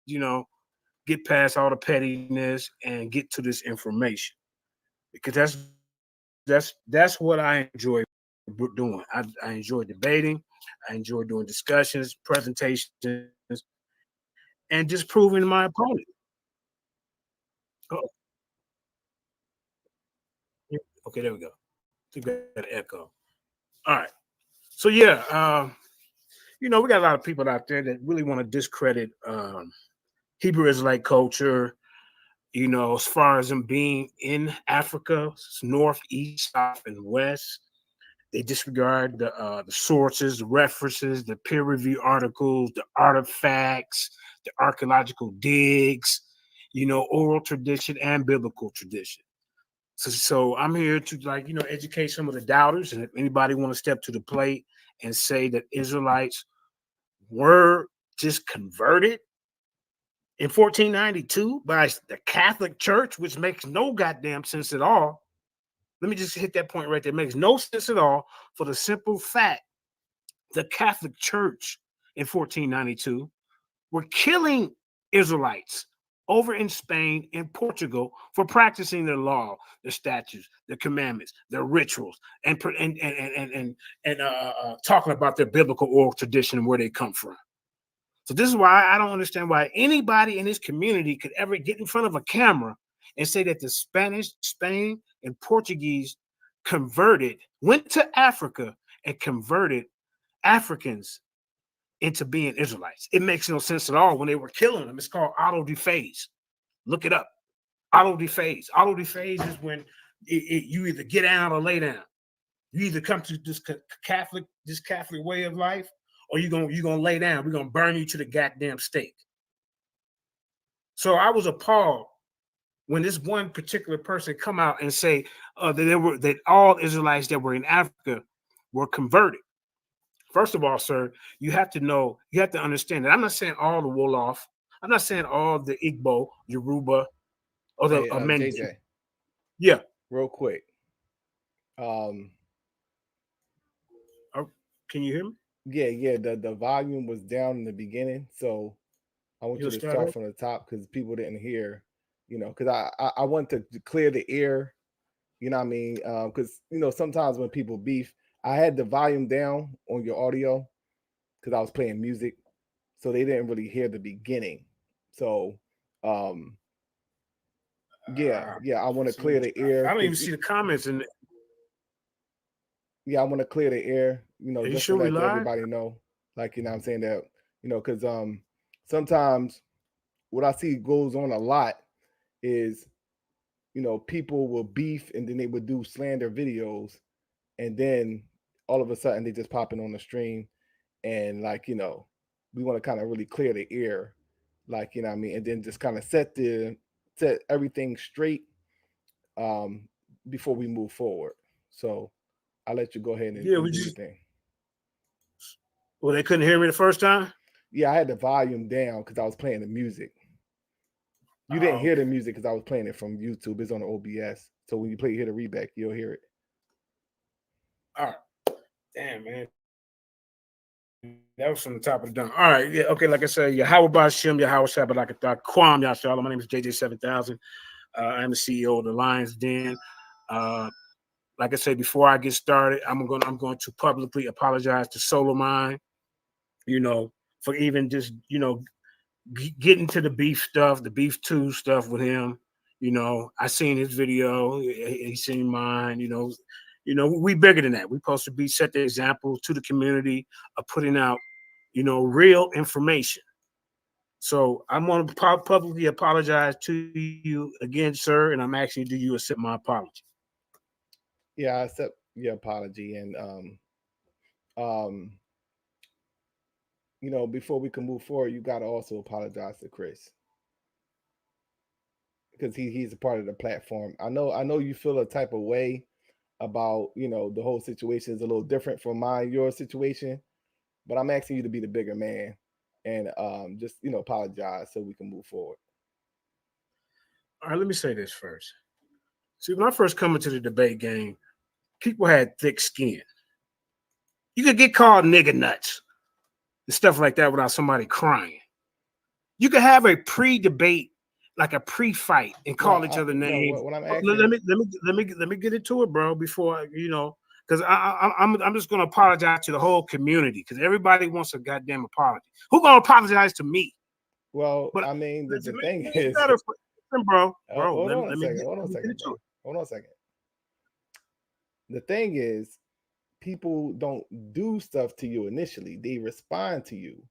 get past all the pettiness and get to this information, because that's what I enjoy doing. I enjoy debating, I enjoy doing discussions, presentations, and just proving my opponent. Oh, yeah, okay, there we go. I think we got an echo. All right. So yeah, we got a lot of people out there that really want to discredit Hebrew Israelite culture. As far as them being in Africa, north, east, south, and west. They disregard the sources, the references, the peer review articles, the artifacts, the archaeological digs, oral tradition and biblical tradition. So I'm here to educate some of the doubters, and if anybody want to step to the plate and say that Israelites were just converted in 1492 by the Catholic Church, which makes no goddamn sense at all. Let me just hit that point right there. It makes no sense at all, for the simple fact the Catholic Church in 1492 were killing Israelites over in Spain and Portugal for practicing their law, their statutes, their commandments, their rituals, and talking about their biblical oral tradition and where they come from. So this is why I don't understand why anybody in this community could ever get in front of a camera and say that the Spanish, Spain, and Portuguese went to Africa and converted Africans into being Israelites. It makes no sense at all when they were killing them. It's called auto-de-phase. Look it up. Auto-de-phase. Auto-de-phase is when you either get down or lay down. You either come to this Catholic way of life, or you're gonna lay down. We're gonna burn you to the goddamn stake. So I was appalled when this one particular person come out and say that all Israelites that were in Africa were converted. First of all, sir, you have to understand that I'm not saying all the Wolof, I'm not saying all the Igbo, Yoruba, or the Mende. JJ, Yeah. real quick. Can you hear me? Yeah. The volume was down in the beginning, so I want you to start from the top because people didn't hear. Because I want to clear the air. You know what I mean? Because sometimes when people beef, I had the volume down on your audio because I was playing music, so they didn't really hear the beginning. So, yeah, I want to clear the air. I don't even see the comments in. Yeah, I want to clear the air. Just to let everybody know, I'm saying that, because sometimes what I see goes on a lot is, people will beef and then they would do slander videos, and then all of a sudden they just popping on the stream, and we want to kind of really clear the air, what I mean, and then just kind of set everything straight before we move forward. So I'll let you go ahead and do your thing. Well, they couldn't hear me the first time? Yeah, I had the volume down because I was playing the music. You didn't hear the music because I was playing it from YouTube. It's on the OBS. So when you hear the readback, you'll hear it. All right. Damn, man. That was from the top of the dome. All right. Yeah. Okay. Like I said, Yahweh Bashim, Yahweh Shabbat Kwam Yashala. My name is JJ7000. I'm the CEO of the Lions Den. Like I said, before I get started, I'm going to publicly apologize to Solomon, for even just, getting to the beef stuff, the beef 2 stuff with him. I seen his video, he seen mine, we bigger than that. We supposed to set the example to the community of putting out, real information. So I'm going to publicly apologize to you again, sir, and I'm asking you to accept my apology. Yeah, I accept your apology, and before we can move forward, you got to also apologize to Chris because he's a part of the platform. I know you feel a type of way about the whole situation is a little different from your situation, but I'm asking you to be the bigger man and just apologize so we can move forward. All right, let me say this first. See, when I first come into the debate game, people had thick skin. You could get called nigger nuts and stuff like that without somebody crying. You can have a pre-debate, like a pre-fight, and call each other names. What I'm asking, let me get into it, bro. Before because I'm just gonna apologize to the whole community because everybody wants a goddamn apology. Who gonna apologize to me? Well, but I mean, the thing is, bro. Hold on a second. The thing is, people don't do stuff to you initially; they respond to you.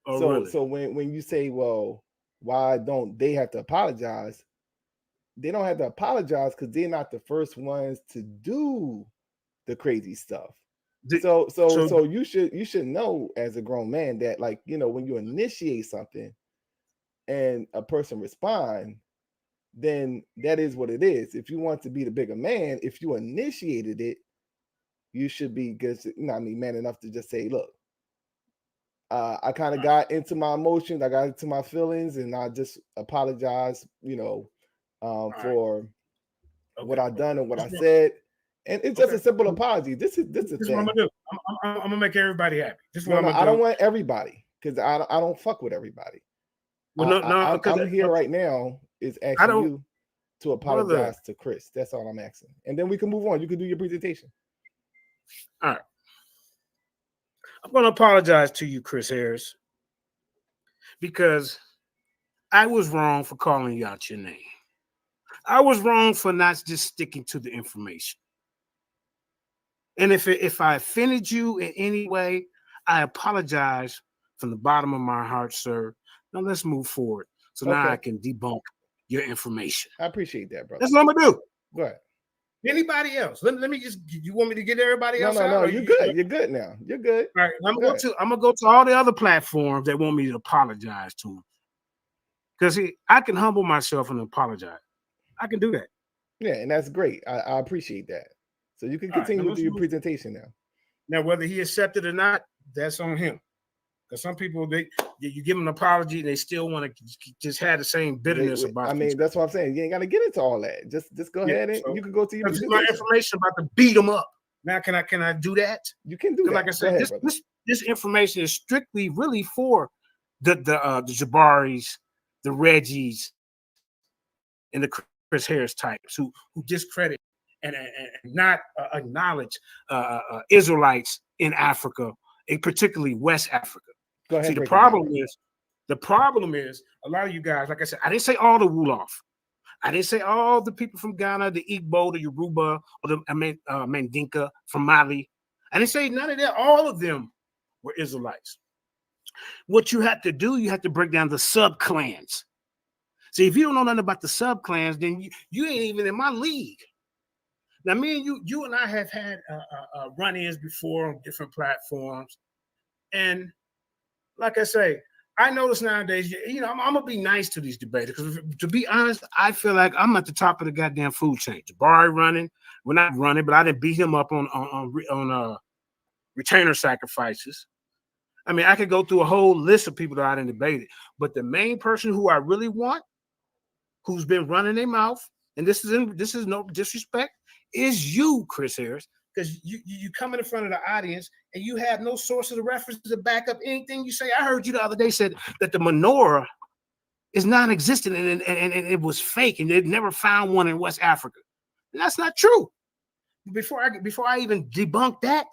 Oh, so, really? So when you say, "Well, why don't they have to apologize?" They don't have to apologize because they're not the first ones to do the crazy stuff. So you should know as a grown man that, like, when you initiate something and a person respond, then that is what it is. If you want to be the bigger man, if you initiated it, you should be good, man enough to just say, look, I kind of got into my emotions, I got into my feelings, and I just apologize, for what I done and what I said. And it's just a simple apology. This is what I'm gonna do. I'm gonna make everybody happy. This is what I'm gonna do. I don't want everybody because I don't fuck with everybody. Well, I'm here right now is asking you to apologize to Chris. That's all I'm asking, and then we can move on. You can do your presentation. All right. I'm going to apologize to you, Chris Harris, because I was wrong for calling you out your name. I was wrong for not just sticking to the information. And if I offended you in any way, I apologize from the bottom of my heart, sir. Now let's move forward. So now I can debunk your information. I appreciate that, brother. That's what I'm going to do. Go ahead. Anybody else? Let me just. You want me to get everybody else? No. You're good. You're good now. You're good. All right. I'm gonna go to all the other platforms that want me to apologize to them, because I can humble myself and apologize. I can do that. Yeah, and that's great. I appreciate that. So you can continue with your presentation now. Now, whether he accepted or not, that's on him. Because some people, you give them an apology, they still want to just have the same bitterness about it. I mean, that's what I'm saying. You ain't got to get into all that. Just go ahead and you can go to your presentation. My information about to beat them up. Now, can I do that? You can do that. Like I said, this information is strictly really for the Jabaris, the Reggies, and the Chris Harris types who discredit and not acknowledge Israelites in Africa, and particularly West Africa. Go ahead. See, the problem is a lot of you guys, like I said, I didn't say all the Wolof. I didn't say all the people from Ghana, the Igbo, the Yoruba, or the Mandinka from Mali. I didn't say none of that. All of them were Israelites. What you have to do, you have to break down the sub-clans. See, if you don't know nothing about the sub-clans, then you ain't even in my league. Now, me and you and I have had run-ins before on different platforms. And like I say, I notice nowadays, I'm gonna be nice to these debaters because, to be honest, I feel like I'm at the top of the goddamn food chain. Jabari running, we're not running, but I didn't beat him up on retainer sacrifices. I mean, I could go through a whole list of people that I didn't debate it, but the main person who I really want, who's been running their mouth, and this is no disrespect, is you, Chris Harris. Because you come in front of the audience and you have no sources of reference to back up anything you say. I heard you the other day said that the menorah is non-existent and it was fake and they never found one in West Africa. And that's not true. Before I even debunk that,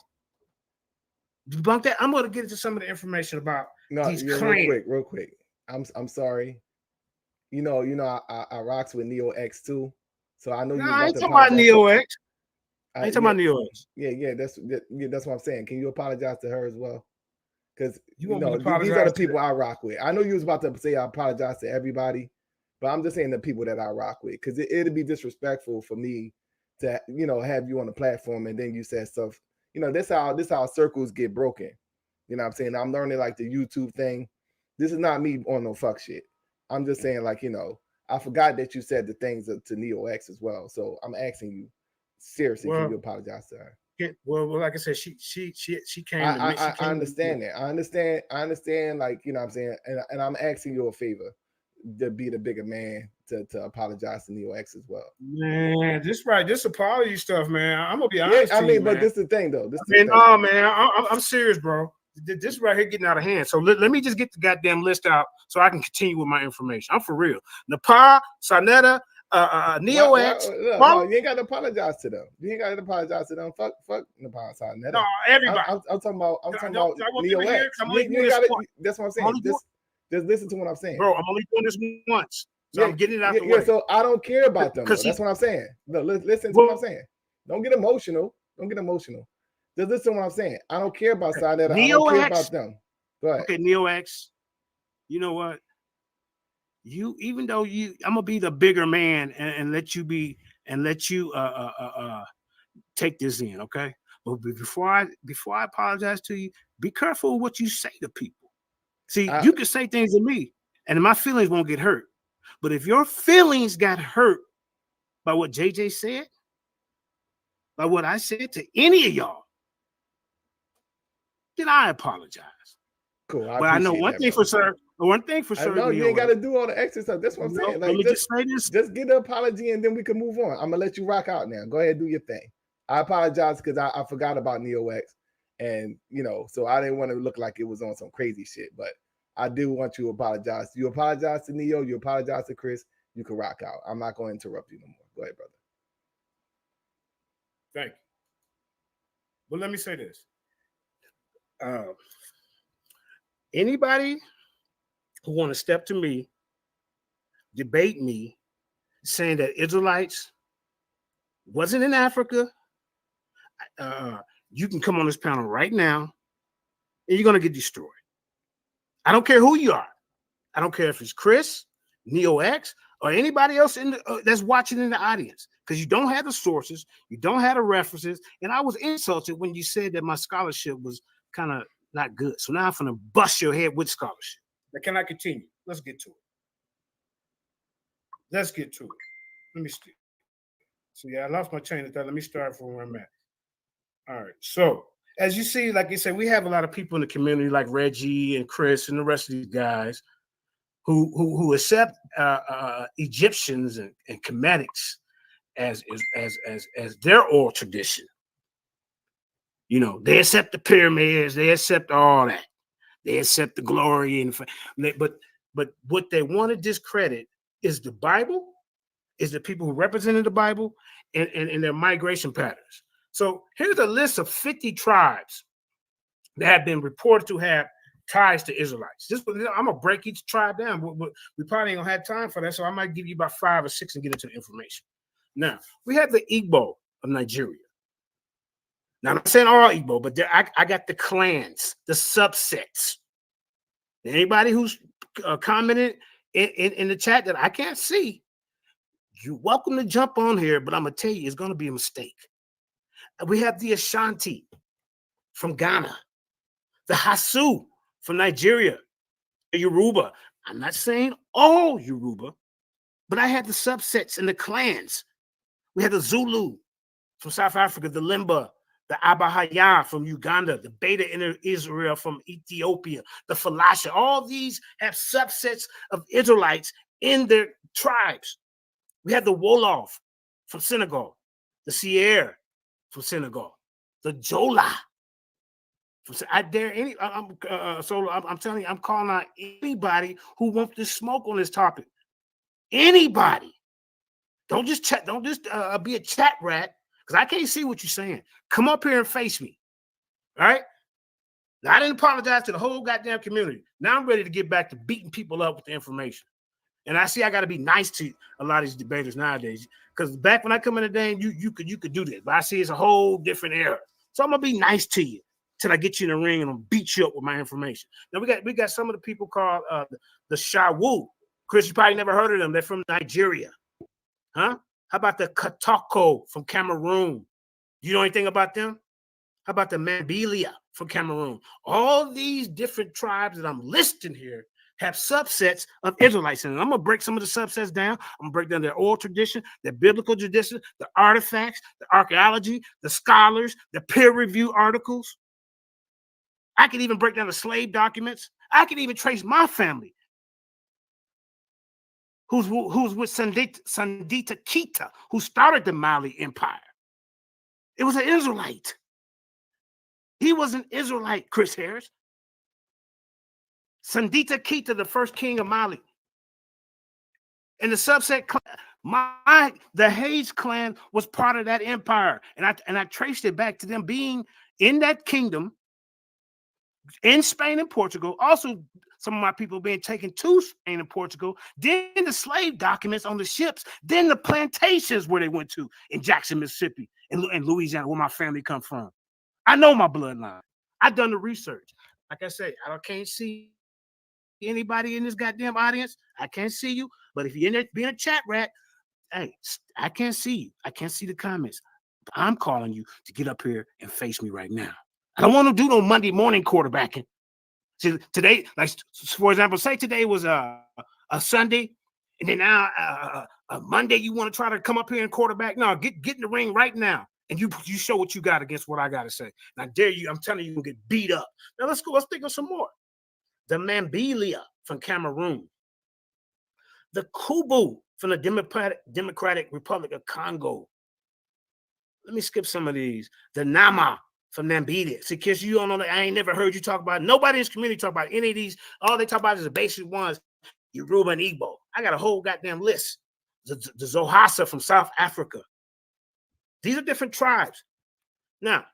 I'm going to get into some of the information about these claims. Real quick. I'm sorry. I rocks with Neo X too. So I know I ain't talking about Neo X. I ain't talking about Neo X. Yeah, that's what I'm saying. Can you apologize to her as well? Because these are the people I rock with. I know you was about to say I apologize to everybody, but I'm just saying the people that I rock with. Because it'd be disrespectful for me to have you on the platform and then you said stuff. This how circles get broken. You know what I'm saying? I'm learning like the YouTube thing. This is not me on no fuck shit. I'm just saying I forgot that you said the things to Neo X as well. So I'm asking you. Seriously, can you apologize to her? Well, like I said, she came. I understand that. I understand. Like, what I'm saying, and I'm asking you a favor to be the bigger man to apologize to Neo X as well. Man, this apology stuff, man. I'm gonna be honest. Yeah, I mean, but this is the thing though. Man, I'm serious, bro. this right here getting out of hand. So let me just get the goddamn list out so I can continue with my information. I'm for real. Nepal, Sarnetta, Neo X. No, you ain't got to apologize to them. You ain't got to apologize to them. Fuck Nepal, Sarnetta. No, everybody. I'm talking about Neo X. That's what I'm saying. Just listen to what I'm saying. Bro, I'm only doing this once. So I'm getting it out the way. So I don't care about them. That's what I'm saying. No, listen to what I'm saying. Don't get emotional. Just listen to what I'm saying. I don't care about Sarnetta. I don't care about them. Go ahead. Okay, Neo X. You know what? Even though I'm gonna be the bigger man and let you take this in, okay? But before I apologize to you, be careful what you say to people. See, you can say things to me, and my feelings won't get hurt. But if your feelings got hurt by what JJ said, by what I said to any of y'all, then I apologize. Cool. But I know one thing for certain. No, you ain't got to do all the extra stuff. That's what I'm saying. Let me just say this. Just get the apology and then we can move on. I'm gonna let you rock out now. Go ahead and do your thing. I apologize because I forgot about Neo X, and so I didn't want to look like it was on some crazy shit. But I do want you to apologize. You apologize to Neo. You apologize to Chris. You can rock out. I'm not going to interrupt you no more. Go ahead, brother. Thank you. But let me say this. Anybody who want to step to me, debate me, saying that Israelites wasn't in Africa, you can come on this panel right now and you're going to get destroyed. I don't care who you are. I don't care if it's Chris, Neo X, or anybody else that's watching in the audience, because you don't have the sources, you don't have the references, and I was insulted when you said that my scholarship was kind of not good. So now I'm going to bust your head with scholarship. Now, can I continue? Let's get to it. Let me see. So yeah, I lost my train of thought. Let me start from where I'm at. All right. So as you see, like I said, we have a lot of people in the community like Reggie and Chris and the rest of these guys who accept Egyptians and Kemetics as their oral tradition. They accept the pyramids, they accept all that, they accept the glory, but what they want to discredit is the Bible, is the people who represented the Bible, and their migration patterns. So here's a list of 50 tribes that have been reported to have ties to Israelites. I'm gonna break each tribe down. We probably ain't gonna have time for that, so I might give you about 5 or 6 and get into the information. Now we have the Igbo of Nigeria. Now, I'm not saying all Igbo, but I got the clans, the subsets. Anybody who's commented in the chat that I can't see, you're welcome to jump on here, but I'm going to tell you, it's going to be a mistake. We have the Ashanti from Ghana, the Hasu from Nigeria, the Yoruba. I'm not saying all Yoruba, but I had the subsets and the clans. We had the Zulu from South Africa, the Limba, the Abahaya from Uganda, the Beta Israel from Ethiopia, the Falasha. All these have subsets of Israelites in their tribes. We have the Wolof from Senegal, the Sierra from Senegal, the Jola. I'm telling you, I'm calling out anybody who wants to smoke on this topic. Anybody. Don't just be a chat rat, because I can't see what you're saying. Come up here and face me. All right? Now, I didn't apologize to the whole goddamn community. Now I'm ready to get back to beating people up with the information. And I see I got to be nice to a lot of these debaters nowadays. Because back when I come in the day, you could do this. But I see it's a whole different era. So I'm going to be nice to you till I get you in the ring and I'll beat you up with my information. Now, we got some of the people called the Shawu. Chris, you probably never heard of them. They're from Nigeria. Huh? How about the Katoko from Cameroon? You know anything about them? How about the Mambilia from Cameroon? All these different tribes that I'm listing here have subsets of Israelites in it. I'm going to break some of the subsets down. I'm going to break down their oral tradition, their biblical tradition, the artifacts, the archaeology, the scholars, the peer-reviewed articles. I can even break down the slave documents. I can even trace my family, who's with Sandita Keita, who started the Mali Empire. It was an Israelite. He was an Israelite, Chris Harris. Sandita Keita, the first king of Mali. And the subset clan, the Hayes clan was part of that empire. And I traced it back to them being in that kingdom in Spain and Portugal. Also, some of my people being taken to Spain and Portugal. Then the slave documents on the ships. Then the plantations where they went to in Jackson, Mississippi, and Louisiana, where my family come from. I know my bloodline. I've done the research. Like I say, I can't see anybody in this goddamn audience. I can't see you. But if you're in there being a chat rat, hey, I can't see you. I can't see the comments. I'm calling you to get up here and face me right now. I don't want to do no Monday morning quarterbacking. See, today, like for example, say today was a Sunday, and then now a Monday you want to try to come up here and quarterback. No, get in the ring right now, and you show what you got against what I got to say. And I dare you. I'm telling you, you're gonna get beat up. Now let's go. Let's think of some more. The Mambilia from Cameroon, the Kubu from the Democratic Republic of Congo. Let me skip some of these. The Nama from Namibia. See, kids, you don't know that. I ain't never heard you talk about. Nobody in this community talk about any of these. All they talk about is the basic ones. Yoruba and Igbo. I got a whole goddamn list. The Zohasa from South Africa. These are different tribes. Now,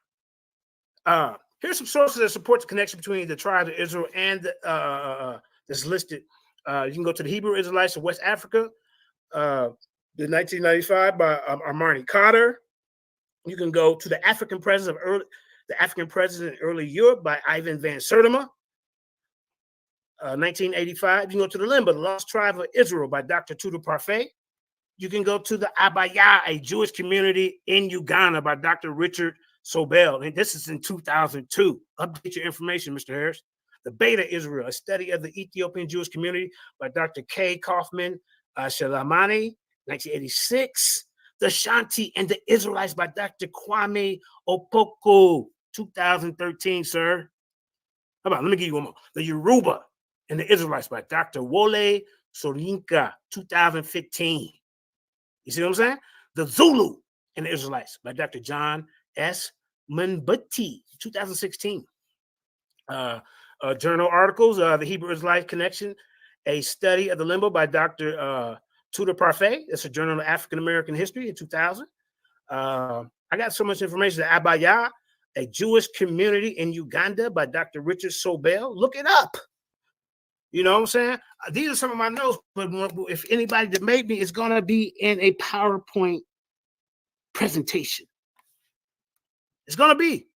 here's some sources that support the connection between the tribes of Israel and that's listed. You can go to the Hebrew Israelites of West Africa, the 1995 by Armani Carter. You can go to the African President in early Europe by Ivan van Sertima, 1985. You can go to the Limba, the Lost Tribe of Israel by Dr. Tudor Parfait. You can go to the Abaya, a Jewish community in Uganda by Dr. Richard Sobel. And this is in 2002. Update your information, Mr. Harris. The Beta Israel, a study of the Ethiopian Jewish community by Dr. K. Kaufman Shalamani, 1986. The Shanti and the Israelites by Dr. Kwame Opoko, 2013, sir. How about, let me give you one more. The Yoruba and the Israelites by Dr. Wole Soyinka, 2015. You see what I'm saying? The Zulu and the Israelites by Dr. John S. Munbuti, 2016. Journal articles, the Hebrew Israelite Connection, a study of the limbo by Dr. Tudor Parfait. It's a journal of African American history in 2000. I got so much information. The Abaya, a Jewish community in Uganda by Dr. Richard Sobel. Look it up. You know what I'm saying? These are some of my notes, but if anybody that made me, it's going to be in a PowerPoint presentation. It's going to be.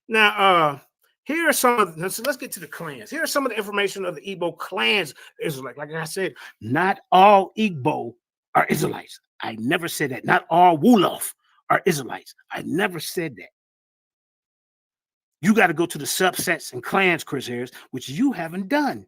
Now, here are some of, let's get to the clans. Here are some of the information of the Igbo clans. Israelite. Like I said, not all Igbo are Israelites. I never said that. Not all Wolof are Israelites. I never said that. You got to go to the subsets and clans, Chris Harris, which you haven't done.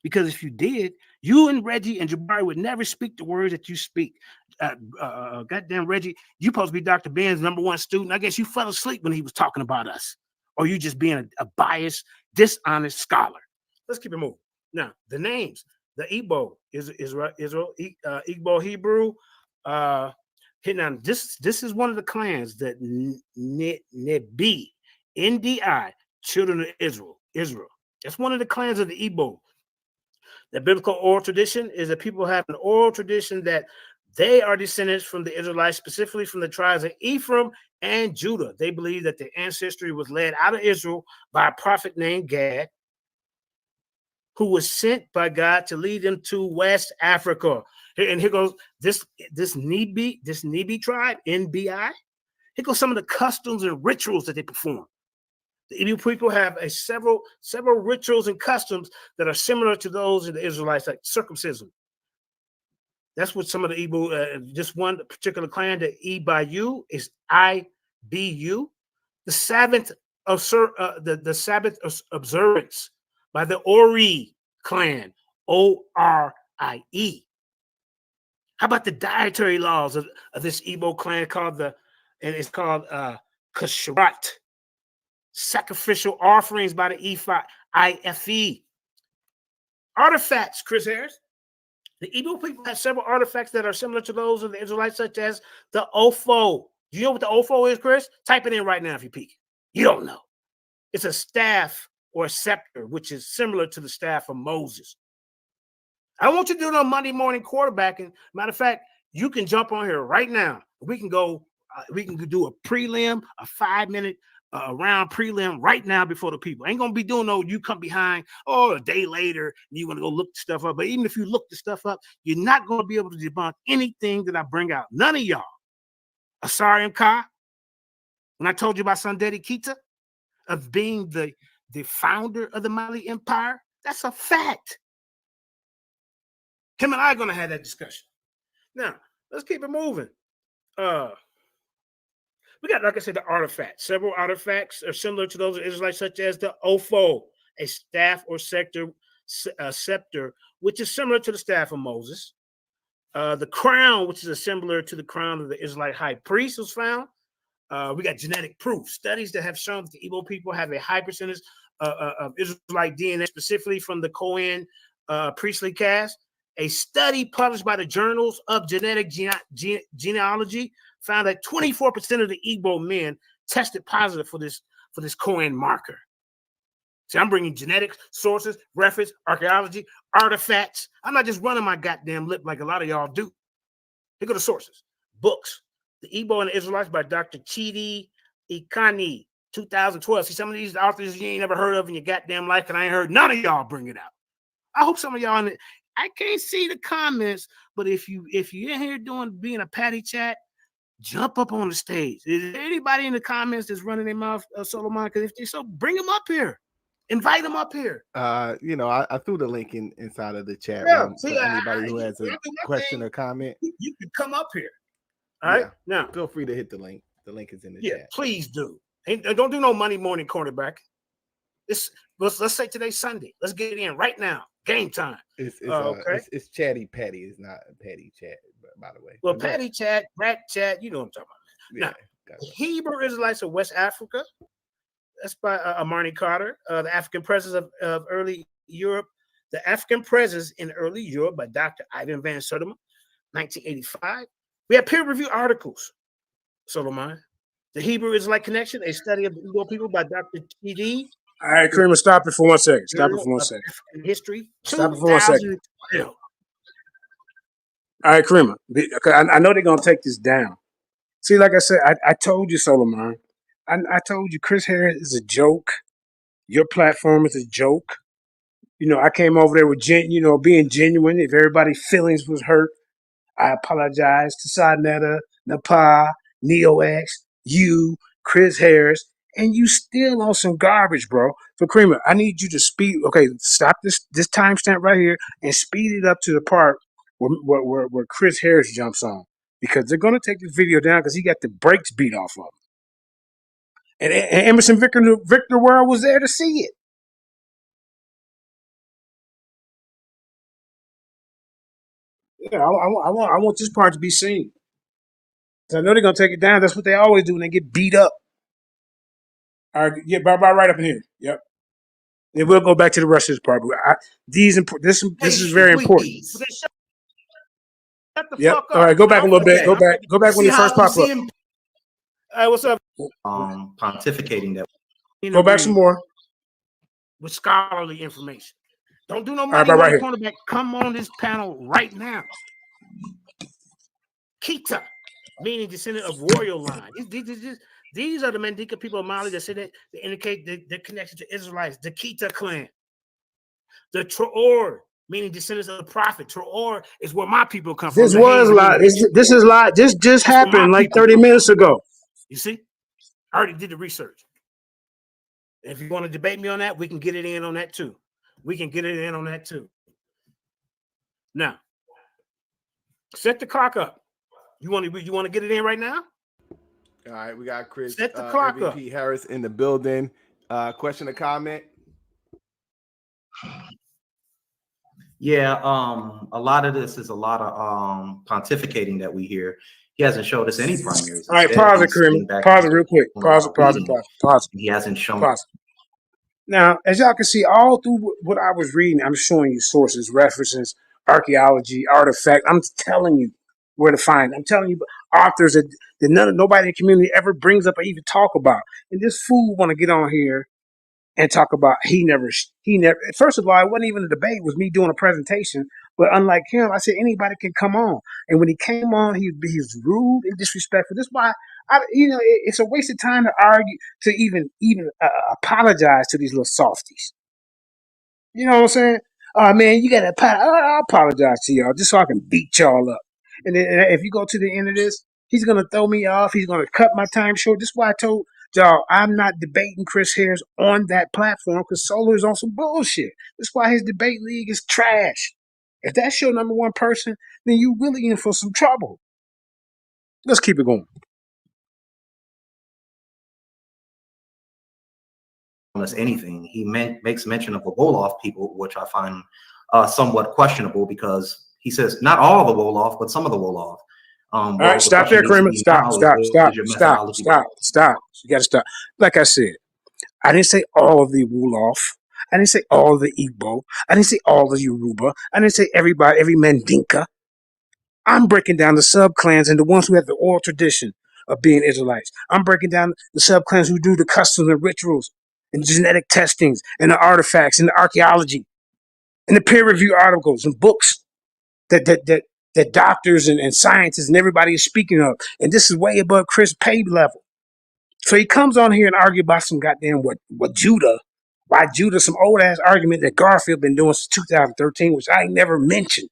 Because if you did, you and Reggie and Jabari would never speak the words that you speak. Goddamn, Reggie, you supposed to be Dr. Ben's #1 student. I guess you fell asleep when he was talking about us. Or you just being a biased, dishonest scholar. Let's keep it moving. Now, the names. The Igbo is Israel, Igbo Hebrew. Now, this is one of the clans that Nebi, NDI, children of Israel. That's one of the clans of the Igbo. The biblical oral tradition is that people have an oral tradition that they are descendants from the Israelites, specifically from the tribes of Ephraim and Judah. They believe that their ancestry was led out of Israel by a prophet named Gad, who was sent by God to lead them to West Africa. And here goes this Nebi tribe, NBI. Here goes some of the customs and rituals that they perform. The Igbo people have several rituals and customs that are similar to those of the Israelites, like circumcision. That's what some of the Igbo, just one particular clan, the Ibayu is IBU. The Sabbath observance by the Ori clan, ORIE. How about the dietary laws of this Igbo clan called it's called Kasharat. Sacrificial offerings by the IFE. Artifacts, Chris Harris. The Igbo people have several artifacts that are similar to those of the Israelites, such as the Ofo. Do you know what the Ofo is, Chris? Type it in right now if you peek. You don't know. It's a staff or a scepter, which is similar to the staff of Moses. I don't want you to do no Monday morning quarterbacking. Matter of fact, you can jump on here right now. We can go. We can do a prelim, a 5-minute round prelim right now before the people. Ain't gonna be doing no. You come behind. A day later, and you want to go look the stuff up. But even if you look the stuff up, you're not gonna be able to debunk anything that I bring out. None of y'all. Asari Ka, when I told you about Sundeti Kita, of being the founder of the Mali Empire, that's a fact. Him and I are going to have that discussion. Now, let's keep it moving. We got, like I said, the artifacts. Several artifacts are similar to those of Israelites, such as the Ophod, a staff or scepter, which is similar to the staff of Moses. The crown, which is similar to the crown of the Israelite high priest, was found. We got genetic proof. Studies that have shown that the Igbo people have a high percentage of Israelite DNA, specifically from the Cohen priestly caste. A study published by the Journals of Genetic Genealogy found that 24% of the Igbo men tested positive for this Cohen marker. See, I'm bringing genetics, sources, reference, archaeology, artifacts. I'm not just running my goddamn lip like a lot of y'all do. Here go the sources. Books. The Igbo and the Israelites by Dr. Chidi Ikani, 2012. See, some of these authors you ain't never heard of in your goddamn life, and I ain't heard none of y'all bring it out. I hope some of y'all I can't see the comments, but if you in here being a patty chat, jump up on the stage. Is there anybody in the comments that's running their mouth, Solomon? Because if they so, bring them up here. Invite them up here. I threw the link inside of the chat room. See, anybody who has a question or comment, you can come up here. All right. Now, feel free to hit the link. The link is in the chat. Please do. Don't do no Monday morning cornerback. Let's say today's Sunday. Let's get it in right now. Game time. It's chatty patty. It's not a patty chat, by the way. Well, patty chat, rat chat, you know what I'm talking about. Now, Hebrew Israelites of West Africa. That's by Marnie Carter. The African presence of early Europe. The African presence in early Europe by Dr. Ivan Van Sertima, 1985. We have peer-reviewed articles. Solomon. The Hebrew Israelite Connection, a study of the Igbo people by Dr. T.D. All right, Kramer, stop it for 1 second. Stop it for 1 second. History. Stop it for 1 second. All right, Kramer. I know they're going to take this down. See, like I said, I told you, Solomon. I told you Chris Harris is a joke. Your platform is a joke. I came over there with, being genuine. If everybody's feelings was hurt, I apologize to Sadnetta, Napa, NeoX, you, Chris Harris, and you still on some garbage, bro. So, Creamer, I need you to speed. Okay, stop this timestamp right here and speed it up to the part where Chris Harris jumps on, because they're going to take this video down because he got the brakes beat off of him. And Emerson Victor World was there to see it. Yeah, I want this part to be seen. I know they're gonna take it down. That's what they always do when they get beat up. All right, yeah, right up in here. Yep. Then we'll go back to the rest of this part. But this is very important. Shut the yep. fuck up. All right, go back a little bit. Go back when you first pop up. Hey, what's up? Pontificating that. Go back some more with scholarly information. Don't do no money right cornerback. Come on this panel right now. Kita, meaning descendant of royal line. These are the Mandinka people of Mali that say that they indicate their connection to Israelites. The Kita clan. The Traor, meaning descendants of the prophet. Traor is where my people come from. This was live. This is live. This just happened like 30 minutes ago. You see? I already did the research. If you want to debate me on that, we can get it in on that too. Now, set the clock up. You want to get it in right now? All right, we got Chris. Set the clock up. Harris in the building. Question or comment? Yeah, a lot of this is a lot of pontificating that we hear. He hasn't showed us any primaries. All right, pause it, Kareem. Pause it real quick. Pause it. He hasn't shown. Pause it. Now, as y'all can see, all through what I was reading, I'm showing you sources, references, archaeology, artifact. I'm telling you where to find. I'm telling you authors that nobody in the community ever brings up or even talk about. And this fool want to get on here and talk about he never. First of all, it wasn't even a debate. It was me doing a presentation. But unlike him, I said anybody can come on. And when he came on, he's rude and disrespectful. This is why it's a waste of time to argue, to even apologize to these little softies. You know what I'm saying? Oh man, you gotta I'll apologize to y'all just so I can beat y'all up. And then if you go to the end of this, he's gonna throw me off. He's gonna cut my time short. This is why I told y'all I'm not debating Chris Harris on that platform because Solar is on some bullshit. This is why his debate league is trash. If that's your number one person, then you really in for some trouble. Let's keep it going. Anything, he makes mention of the Wolof people, which I find somewhat questionable because he says not all the Wolof, but some of the Wolof. All right, stop there, Kramer. Stop. You got to stop. Like I said, I didn't say all of the Wolof. I didn't say all of the Igbo. I didn't say all of the Yoruba. I didn't say everybody, every Mandinka. I'm breaking down the sub-clans and the ones who have the oral tradition of being Israelites. I'm breaking down the sub-clans who do the customs and rituals and genetic testings and the artifacts and the archaeology and the peer-reviewed articles and books that doctors and scientists and everybody is speaking of. And this is way above Chris' pay level. So he comes on here and argue about some goddamn what Judah, why Judah, some old-ass argument that Garfield been doing since 2013, which I ain't never mentioned.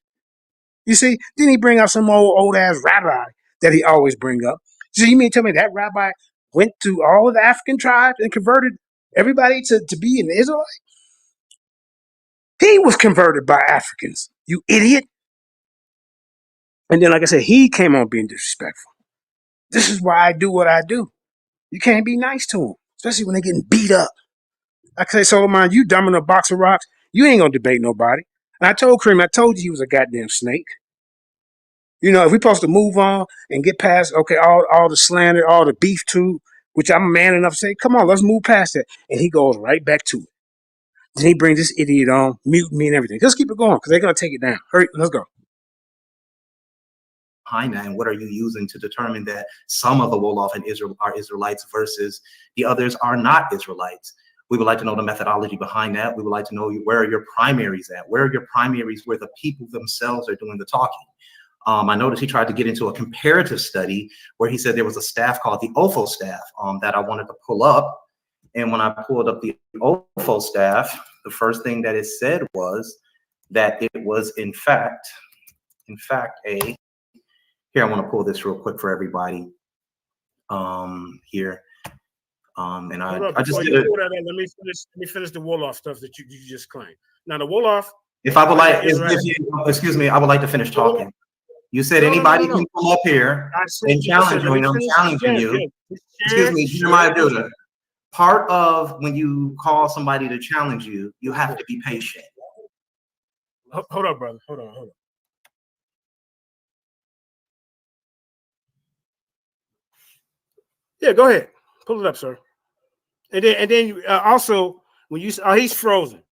You see, then he bring up some old-ass rabbi that he always bring up. So you mean tell me that rabbi went to all of the African tribes and converted everybody to be an Israelite? He was converted by Africans, you idiot. And then, like I said, he came on being disrespectful. This is why I do what I do. You can't be nice to them, especially when they're getting beat up. Like I say, Solomon, you dumb in a box of rocks. You ain't gonna debate nobody. And I told Kareem, I told you he was a goddamn snake. You know, if we're supposed to move on and get past, okay, all the slander, all the beef too, which I'm man enough to say, come on, let's move past that. And he goes right back to it. Then he brings this idiot on, mute me and everything. Let's keep it going because they're going to take it down. Hurry, let's go. Behind that, and what are you using to determine that some of the Wolof and Israel are Israelites versus the others are not Israelites? We would like to know the methodology behind that. We would like to know where are your primaries at? Where are your primaries where the people themselves are doing the talking? I noticed he tried to get into a comparative study where he said there was a staff called the OFO staff that I wanted to pull up. And when I pulled up the OFO staff, the first thing that it said was that it was in fact a, here, I want to pull this real quick for everybody here. And I just did it. Let me finish the Wolof stuff that you just claimed. Now the Wolof. If I would like, excuse me, I would like to finish talking. You said anybody can come up here and challenge you, and I'm challenging you. Excuse me, Jeremiah Duda. Part of when you call somebody to challenge you, you have to be patient. Hold on, brother. Hold on. Yeah, go ahead. Pull it up, sir. And then also when you he's frozen.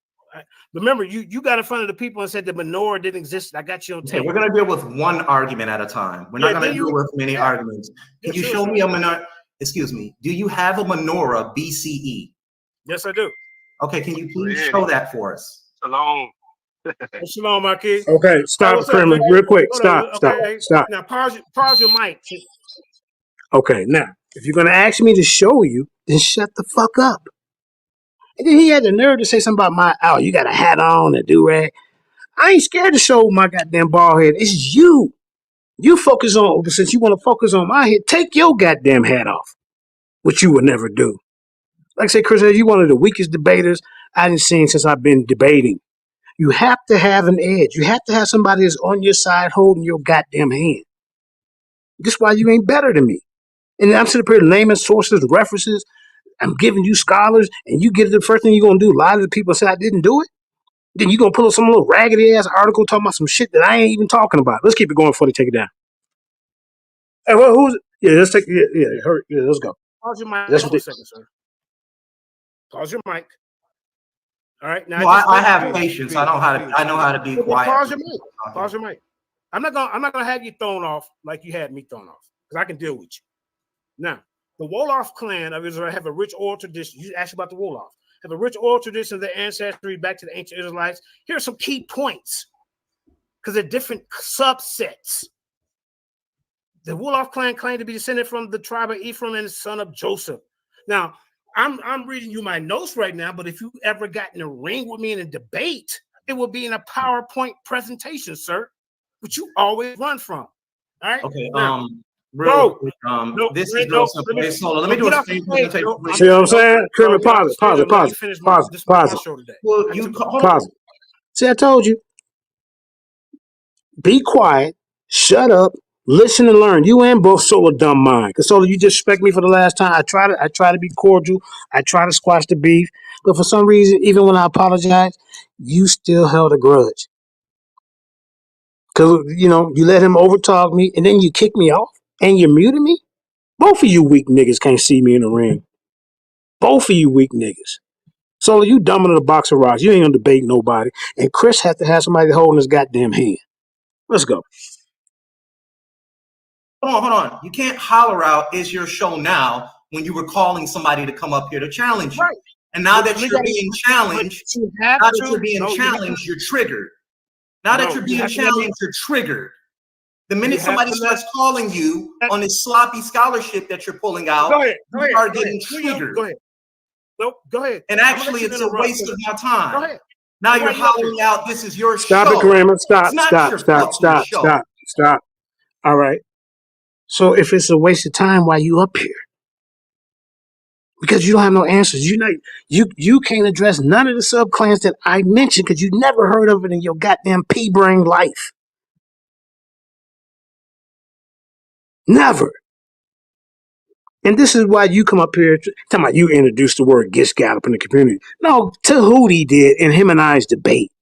Remember, you got in front of the people and said the menorah didn't exist. I got you on tape. Okay, we're going to deal with one argument at a time. We're not going to deal with many arguments. Can you show me a menorah? Excuse me. Do you have a menorah BCE? Yes, I do. Okay, can you please show that for us? Shalom. Shalom, my kid. Okay, stop, Kramer, real quick. Stop. Now pause your mic. Okay, now, if you're going to ask me to show you, then shut the fuck up. And then he had the nerve to say something about you got a hat on, a do-rag. I ain't scared to show my goddamn bald head. It's you. You focus on, since you want to focus on my head, take your goddamn hat off, which you would never do. Like I say, Chris, you're one of the weakest debaters I've seen since I've been debating. You have to have an edge. You have to have somebody that's on your side holding your goddamn hand. This is why you ain't better than me. And I'm sitting up here naming sources, references. I'm giving you scholars, and you get it. The first thing you're going to do, lie to the people and say I didn't do it. Then you're going to pull up some little raggedy ass article talking about some shit that I ain't even talking about. Let's keep it going before they take it down. Hey, well, who's it? Yeah, let's take it. Hurry. Yeah, let's go. Pause your mic for a second, sir. Pause your mic. All right. Now I have patience. I know how to be quiet. Pause your mic. I'm not gonna have you thrown off like you had me thrown off, because I can deal with you. Now, the Wolof clan of Israel have a rich oral tradition. You asked about the Wolof. have a rich oral tradition of their ancestry back to the ancient Israelites. Here are some key points, because they're different subsets. The Wolof clan claimed to be descended from the tribe of Ephraim and the son of Joseph. Now, I'm reading you my notes right now, but if you ever got in a ring with me in a debate, it will be in a PowerPoint presentation, sir, which you always run from. All right. Okay. Now, This is real simple. Hey, Solo, let me do a screen presentation. See what I'm saying? Pause it. Well, you pause it. See, I told you. Be quiet. Shut up. Listen and learn. You and both Solo dumb mind. Because Solo, you disrespect me for the last time. I try to be cordial. I try to squash the beef. But for some reason, even when I apologize, you still held a grudge. Because, you let him overtalk me, and then you kick me off, and you muted me? Both of you weak niggas can't see me in the ring. Both of you weak niggas. So you dumb in a box of rocks. You ain't gonna debate nobody. And Chris had to have somebody holding his goddamn hand. Let's go. Hold on. You can't holler out, "Is your show now?" when you were calling somebody to come up here to challenge you. Right. And now that you're being challenged, you're triggered. Now that you're being challenged, you're triggered. The minute somebody starts calling you on this sloppy scholarship that you're pulling out, you are getting triggered. Go ahead. Nope, go ahead. And actually, it's a waste of my time. Go ahead. Now you're hollering out, "This is your show." Stop it, Kramer. Stop. All right. So if it's a waste of time, why you up here? Because you don't have no answers. You can't address none of the subclans that I mentioned because you never heard of it in your goddamn pea-brain life. Never. And this is why you come up here talking about you introduced the word Gish Gallop in the community. No, Tahuti did in him and I's debate.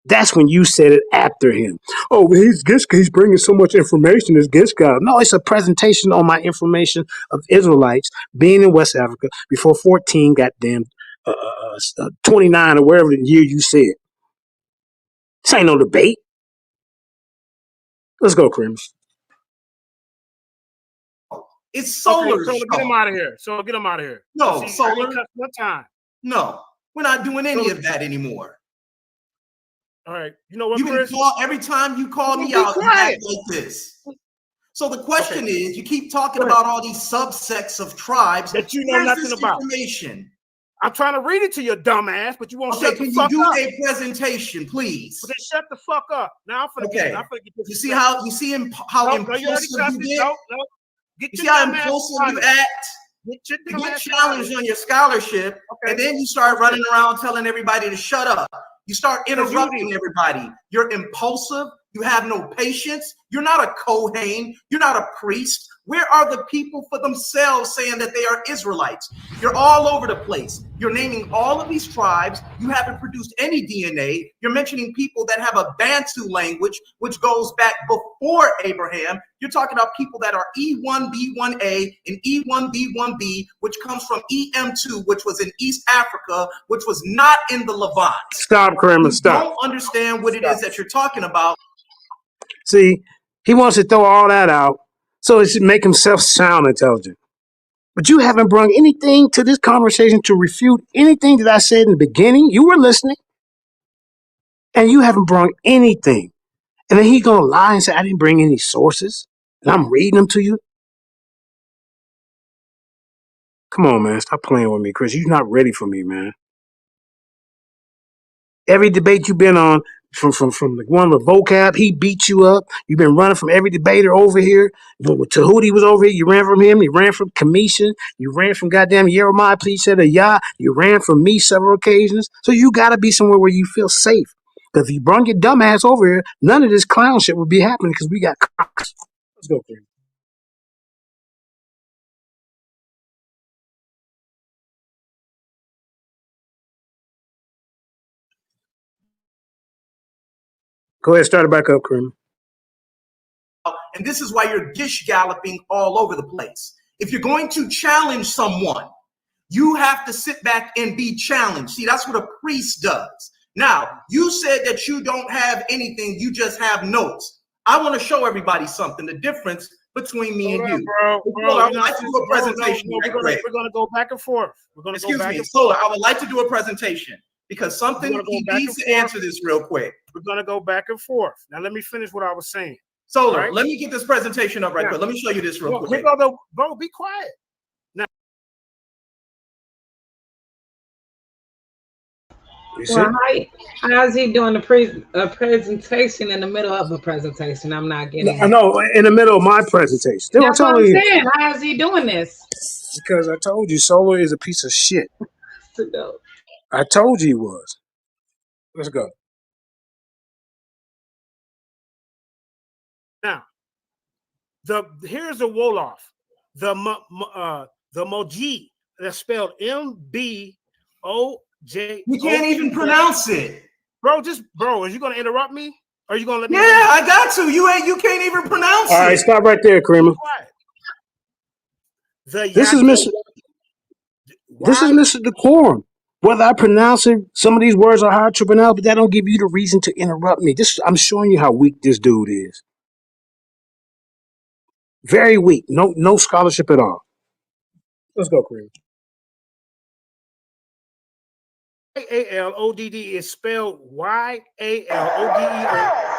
That's when you said it after him. Oh, he's bringing so much information as Gish Gallop. No, it's a presentation on my information of Israelites being in West Africa before 14 goddamn 29 or wherever the year you said. This ain't no debate. Let's go, Krim. It's Solar's show. Get him out of here. So get him out of here. No, Solar. What time? No, we're not doing any of that anymore. All right. You know what, you Chris? Every time you call me out, you act like this. So the question is, you keep talking about all these subsects of tribes that you know nothing about. Information. I'm trying to read it to your dumb ass, but you won't shut the fuck up. Can you do a presentation, please? But then shut the fuck up. Now I'm finna get this. You see how impulsive you get? You see how impulsive you act? You get challenged on your scholarship, and then you start running around telling everybody to shut up. You start interrupting everybody. You're impulsive. You have no patience. You're not a Kohen. You're not a priest. Where are the people for themselves saying that they are Israelites? You're all over the place. You're naming all of these tribes. You haven't produced any DNA. You're mentioning people that have a Bantu language, which goes back before Abraham. You're talking about people that are E1B1A and E1B1B, which comes from EM2, which was in East Africa, which was not in the Levant. Stop, Kramer, stop. You don't understand what it is that you're talking about. See, he wants to throw all that out so it should make himself sound intelligent. But you haven't brought anything to this conversation to refute anything that I said in the beginning. You were listening. And you haven't brought anything. And then he's going to lie and say, I didn't bring any sources. And I'm reading them to you. Come on, man. Stop playing with me, Chris. You're not ready for me, man. Every debate you've been on, from the one with vocab, he beat you up. You've been running from every debater over here. When Tahuti was over here, you ran from him. You ran from Kamisha. You ran from goddamn Jeremiah, please said a Yah. You ran from me several occasions. So you got to be somewhere where you feel safe. Because if you brought your dumb ass over here, none of this clown shit would be happening because we got cocks. Let's go, Chris. Go ahead, start it back up, Krim. And this is why you're gish galloping all over the place. If you're going to challenge someone, you have to sit back and be challenged. See, that's what a priest does. Now, you said that you don't have anything, you just have notes. I want to show everybody something, the difference between me and you. Bro, I would like to do a presentation. We're going to go back and forth. Excuse me, Solar. I would like to do a presentation because he needs to answer this real quick. We're going to go back and forth. Now, let me finish what I was saying. Solar, let me get this presentation up right quick. Let me show you this real quick. Bro, be quiet. Well, how's he doing a presentation in the middle of a presentation? I'm not getting. I know, in the middle of my presentation. That's what I'm saying. How is he doing this? Because I told you, Solar is a piece of shit. I told you he was. Let's go. Now, here's the Wolof, the Moji, that's spelled MBOJ. You can't even pronounce it, bro. Are you gonna interrupt me? Or are you gonna let me? Yeah, I got to. You can't even pronounce it. All right, stop right there, Kramer. This is Mr. Decorum. Whether I pronounce it, some of these words are hard to pronounce, but that don't give you the reason to interrupt me. I'm showing you how weak this dude is. Very weak. No scholarship at all. Let's go, Kramer. YALODD is spelled YALODEO,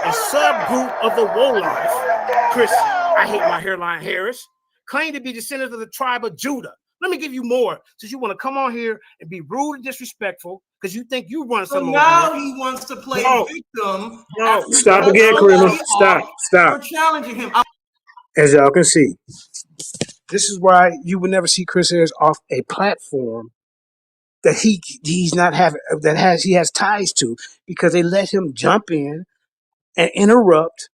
a subgroup of the Wolof. Chris, I hate my hairline Harris, claim to be descendants of the tribe of Judah. Let me give you more, since you want to come on here and be rude and disrespectful because you think you run something. So now he wants to play victim. No, stop again, Kramer. Stop. You're challenging him. As y'all can see, this is why you would never see Chris Harris off a platform that he has ties to, because they let him jump in and interrupt.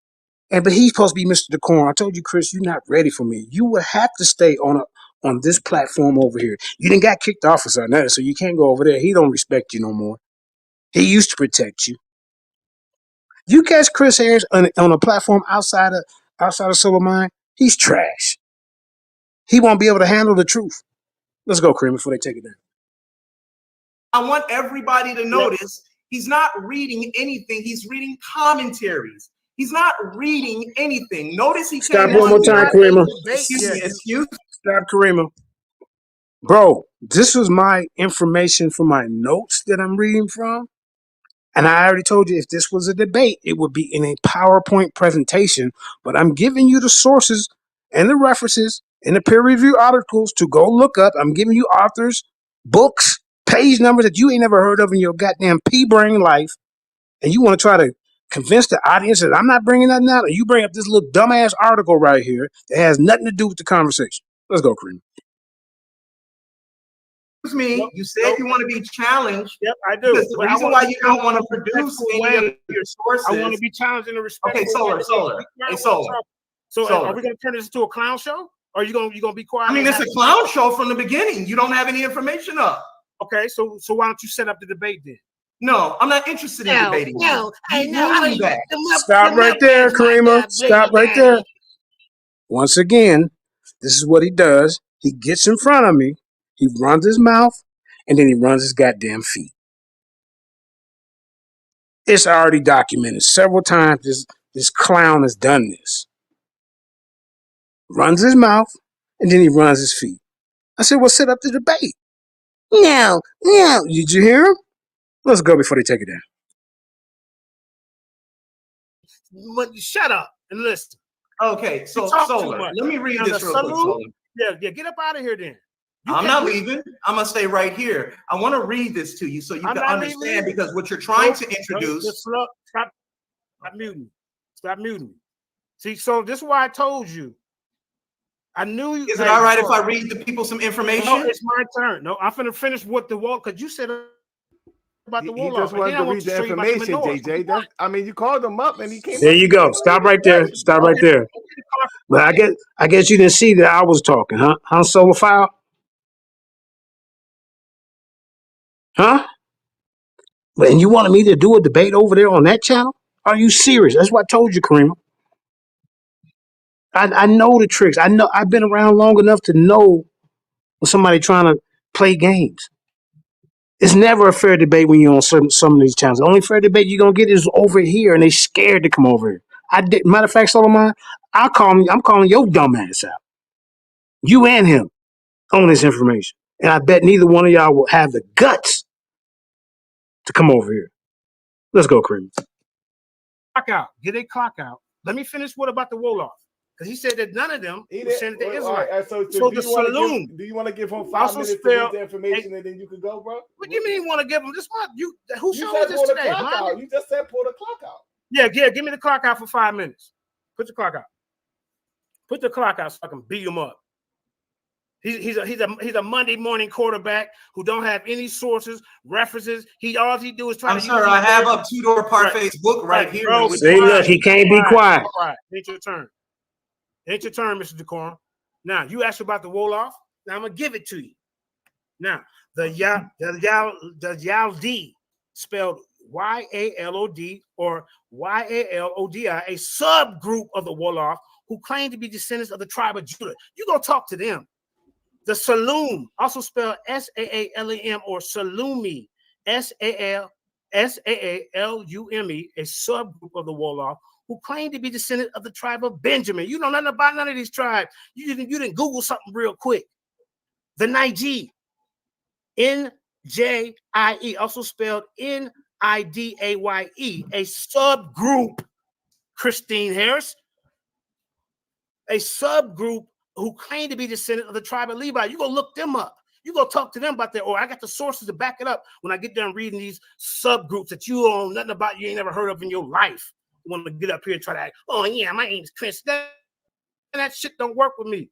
But he's supposed to be Mr. Decorum. I told you, Chris, you're not ready for me. You would have to stay on this platform over here. You didn't got kicked off or something, so you can't go over there. He don't respect you no more. He used to protect you. You catch Chris Harris on a platform outside of Silver Mine, he's trash. He won't be able to handle the truth. Let's go, Kramer, before they take it down. I want everybody to notice he's not reading anything. He's reading commentaries. He's not reading anything. Notice he stop one more time, Kramer. Excuse. Stop, Kramer. Bro, this was my information for my notes that I'm reading from. And I already told you, if this was a debate, it would be in a PowerPoint presentation. But I'm giving you the sources and the references and the peer-reviewed articles to go look up. I'm giving you authors, books, page numbers that you ain't never heard of in your goddamn pea-brain life. And you want to try to convince the audience that I'm not bringing nothing out, and you bring up this little dumbass article right here that has nothing to do with the conversation. Let's go, Kareem. Excuse me, you said you want to be challenged. Yep, I do. The reason why you don't want to produce any of your sources. I want to be challenged in a respectful way. Okay, Solar. Hey, Solar. So are we going to turn this into a clown show? Or are you going to be quiet? I mean, it's a clown show from the beginning. You don't have any information up. Okay, so why don't you set up the debate then? No, I'm not interested in debating. No. Stop right there, Kareema. Stop right there. Once again, this is what he does. He gets in front of me. He runs his mouth, and then he runs his goddamn feet. It's already documented several times. This clown has done this. Runs his mouth, and then he runs his feet. I said, well, set up the debate. No. Did you hear him? Let's go before they take it down. Shut up and listen. Okay, so Solar, let me read this real quick, Solar. Yeah, get up out of here then. I'm not leaving. I'm going to stay right here. I want to read this to you so you can understand, because what you're trying to introduce. Stop muting me. Stop muting me. See, so this is why I told you. I knew you. Is it all right if I read the people some information? No, it's my turn. No, I'm finna finish what the wall, because you said about the wall. He just wanted to read the information, JJ. I mean, you called him up and he came. There you go. Stop right there. Stop right there. But I guess you didn't see that I was talking, huh? Huh, Solar File? Huh? And you wanted me to do a debate over there on that channel? Are you serious? That's what I told you, Kareem. I know the tricks. I know I've been around long enough to know when somebody trying to play games. It's never a fair debate when you're on some of these channels. The only fair debate you're gonna get is over here, and they scared to come over here. I did. Matter of fact, Solomon, I'm calling your dumb ass out. You and him on this information, and I bet neither one of y'all will have the guts to come over here. Let's go, Cream. Clock out. Get a clock out. Let me finish. What about the Wolof? Because he said that none of them were sent to Israel. Right, so the saloon. Do you want to give him 5 minutes to read the information and then you can go, bro? What do you mean you want to give him this month? Who showed me this today? You just said pull the clock out. Yeah, give me the clock out for 5 minutes. Put the clock out. Put the clock out so I can beat him up. He's a Monday morning quarterback who don't have any sources, references. All he do is try. I'm sorry, I have up Two-Door Parfait's book right here. Bro, see, look, he can't be quiet. All right, it's your turn. It's your turn, Mr. Decorum. Now you asked about the Wolof. Now I'm gonna give it to you. Now the Yaldi, spelled Y-A-L-O-D or Y-A-L-O-D-I, a subgroup of the Wolof who claim to be descendants of the tribe of Judah. You go talk to them. The Saloom, also spelled S-A-A-L-E-M or Salumi, S-A-A-L-U-M-E, a subgroup of the Wolof who claim to be descendant of the tribe of Benjamin. You know nothing about none of these tribes. You didn't Google something real quick. The Niji, N-J-I-E, also spelled N-I-D-A-Y-E, a subgroup, Christine Harris, a subgroup who claim to be descendant of the tribe of Levi. You go look them up. You go talk to them about that. Or I got the sources to back it up when I get done reading these subgroups that you don't know nothing about, you ain't never heard of in your life. You want to get up here and try to act, oh yeah, my name's Chris. That shit don't work with me.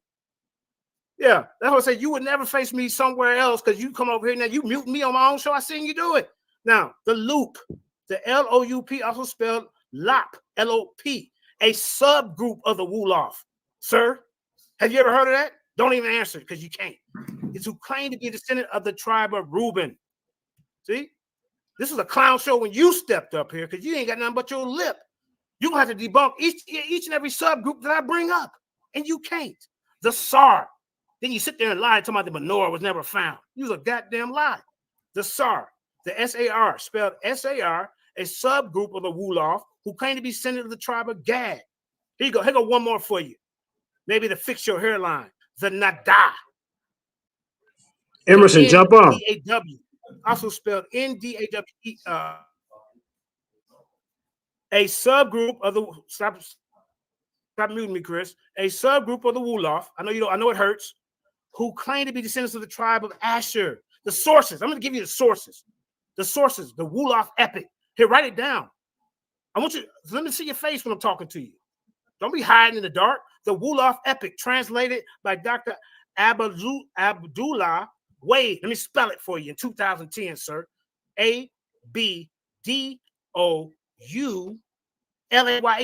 Yeah, that's what I said. You would never face me somewhere else because you come over here now. You mute me on my own show. I seen you do it. Now, the loop, the L-O-U-P, also spelled LOP, L-O-P, a subgroup of the Wolof. Sir, have you ever heard of that? Don't even answer it because you can't. It's who claim to be a descendant of the tribe of Reuben. See? This was a clown show when you stepped up here because you ain't got nothing but your lip. You're going to have to debunk each and every subgroup that I bring up, and you can't. The SAR. Then you sit there and lie talking about the menorah was never found. You was a goddamn lie. The SAR, the S-A-R, spelled S-A-R, a subgroup of the Wolof who claim to be descendant of the tribe of Gad. Here you go. Here go one more for you. Maybe to fix your hairline. The Nada. Emerson, jump on. N-D-A-W, also spelled N-D-A-W-E. A subgroup of the stop muting me, Chris. A subgroup of the Wolof. I know it hurts. Who claim to be descendants of the tribe of Asher. The sources. I'm going to give you the sources. The sources. The Wolof epic. Here, write it down. Let me see your face when I'm talking to you. Don't be hiding in the dark. The Wolof epic, translated by Dr. Abdullah Wade. Let me spell it for you in 2010, sir. A-B-D-O-U-L-A-Y-E.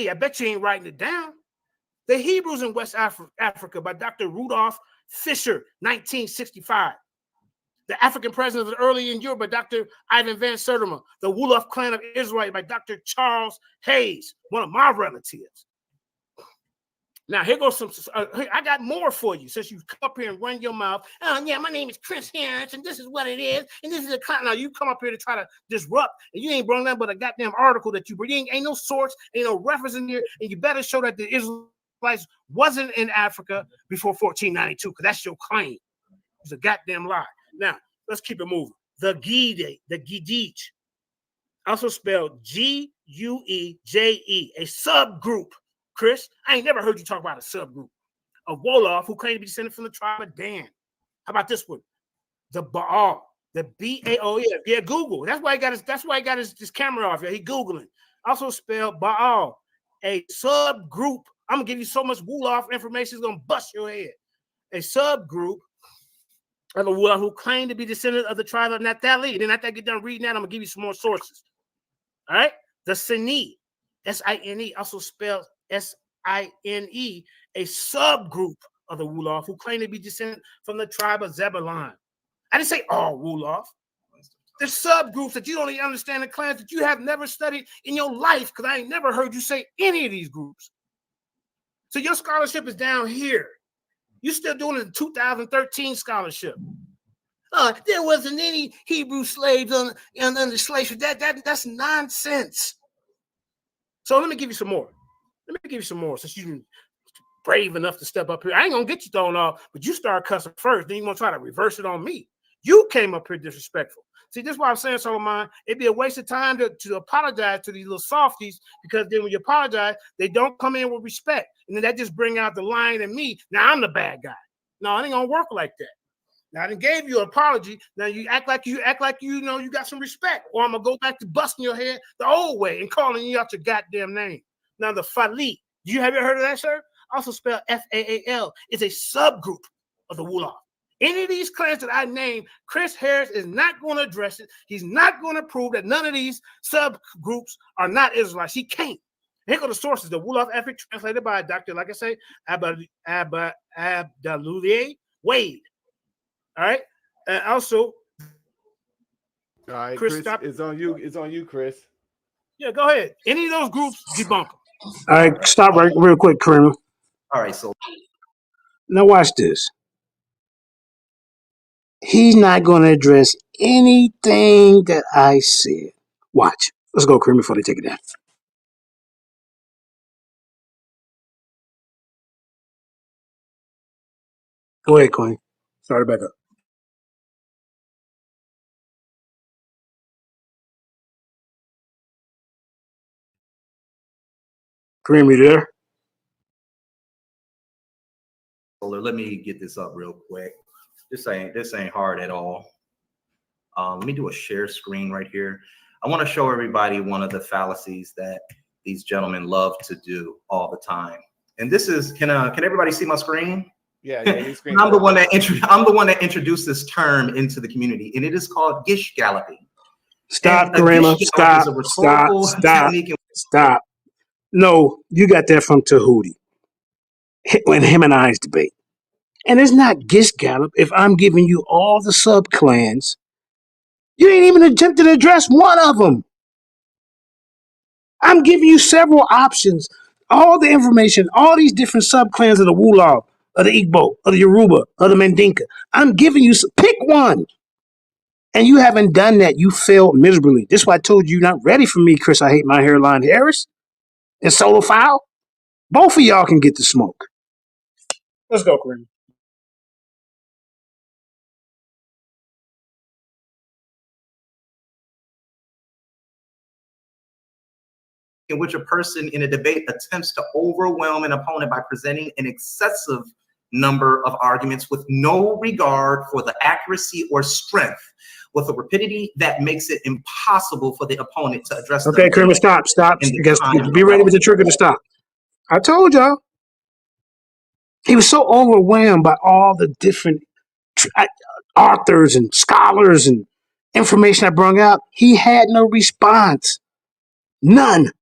I bet you ain't writing it down. The Hebrews in West Africa by Dr. Rudolph Fisher, 1965. The African Presidents early in Europe by Dr. Ivan Van Sertima. The Wolof Clan of Israel by Dr. Charles Hayes, one of my relatives. Now, here goes some. I got more for you since you come up here and run your mouth. Oh, yeah, my name is Chris Harris, and this is what it is. And this is a clown. Now, you come up here to try to disrupt, and you ain't brought nothing but a goddamn article that you bring. Ain't no source, ain't no reference in here, and you better show that the Israelites wasn't in Africa before 1492, because that's your claim. It's a goddamn lie. Now, let's keep it moving. The Gidij, also spelled G-U-E-J-E, a subgroup. Chris, I ain't never heard you talk about a subgroup of Wolof who claim to be descended from the tribe of Dan. How about this one? The Baal, the B-A-O-L. Yeah, Google. That's why he got his camera off. Yeah, he Googling. Also spelled Baal, a subgroup. I'm gonna give you so much Wolof information, it's gonna bust your head. A subgroup of the Wolof who claim to be descendant of the tribe of Naphtali. Then after I get done reading that, I'm gonna give you some more sources. All right, the Sini, S-I-N-E, also spelled S-I-N-E, a subgroup of the Wolof who claim to be descended from the tribe of Zebulun. I didn't say all Wolof. There's subgroups that you don't even understand, the clans that you have never studied in your life, because I ain't never heard you say any of these groups. So your scholarship is down here. You're still doing the 2013 scholarship. There wasn't any Hebrew slaves under slavery. That's nonsense. So let me give you some more. Let me give you some more since you brave enough to step up here. I ain't gonna get you thrown off, but you start cussing first. Then you gonna try to reverse it on me. You came up here disrespectful. See, this is why I'm saying, Solomon, it'd be a waste of time to apologize to these little softies, because then when you apologize, they don't come in with respect. And then that just bring out the lion in me. Now I'm the bad guy. No, it ain't gonna work like that. Now I done gave you an apology. Now you act like you know you got some respect, or I'm gonna go back to busting your head the old way and calling you out your goddamn name. Now the Falit, have you heard of that, sir? Also spelled Faal, is a subgroup of the Wolof. Any of these clans that I named, Chris Harris is not going to address it. He's not going to prove that none of these subgroups are not Israelites. He can't. Here go the sources. The Wolof Epic, translated by Dr. like I say, Abdalulier Wade. All right. And also, all right, Chris, it's on you. It's on you, Chris. Yeah, go ahead. Any of those groups, debunk them. All right, stop right real quick, Kareem. All right, so now watch this. He's not going to address anything that I said. Watch. Let's go, Kareem, before they take it down. Go ahead, Queen. Start it back up. Kareem, you there? Let me get this up real quick. This ain't hard at all. Let me do a share screen right here. I want to show everybody one of the fallacies that these gentlemen love to do all the time. And this is, can everybody see my screen? Yeah, I'm the one that introduced this term into the community, and it is called gish galloping. Stop, Kareem. Stop. No, you got that from Tahuti when him and I's debate. And it's not gish gallop if I'm giving you all the sub clans. You ain't even attempted to address one of them. I'm giving you several options, all the information, all these different sub clans of the Wolof, of the Igbo, of the Yoruba, of the Mandinka. I'm giving you, pick one. And you haven't done that. You failed miserably. This is why I told you you're not ready for me, Chris. I hate my hairline Harris and Solo Foul. Both of y'all can get the smoke. Let's go, Kareem. In which a person in a debate attempts to overwhelm an opponent by presenting an excessive number of arguments with no regard for the accuracy or strength, with a rapidity that makes it impossible for the opponent to address them. Okay, Kermit, stop. Be ready with the trigger to stop. I told y'all. He was so overwhelmed by all the different authors and scholars and information I brought out. He had no response. None.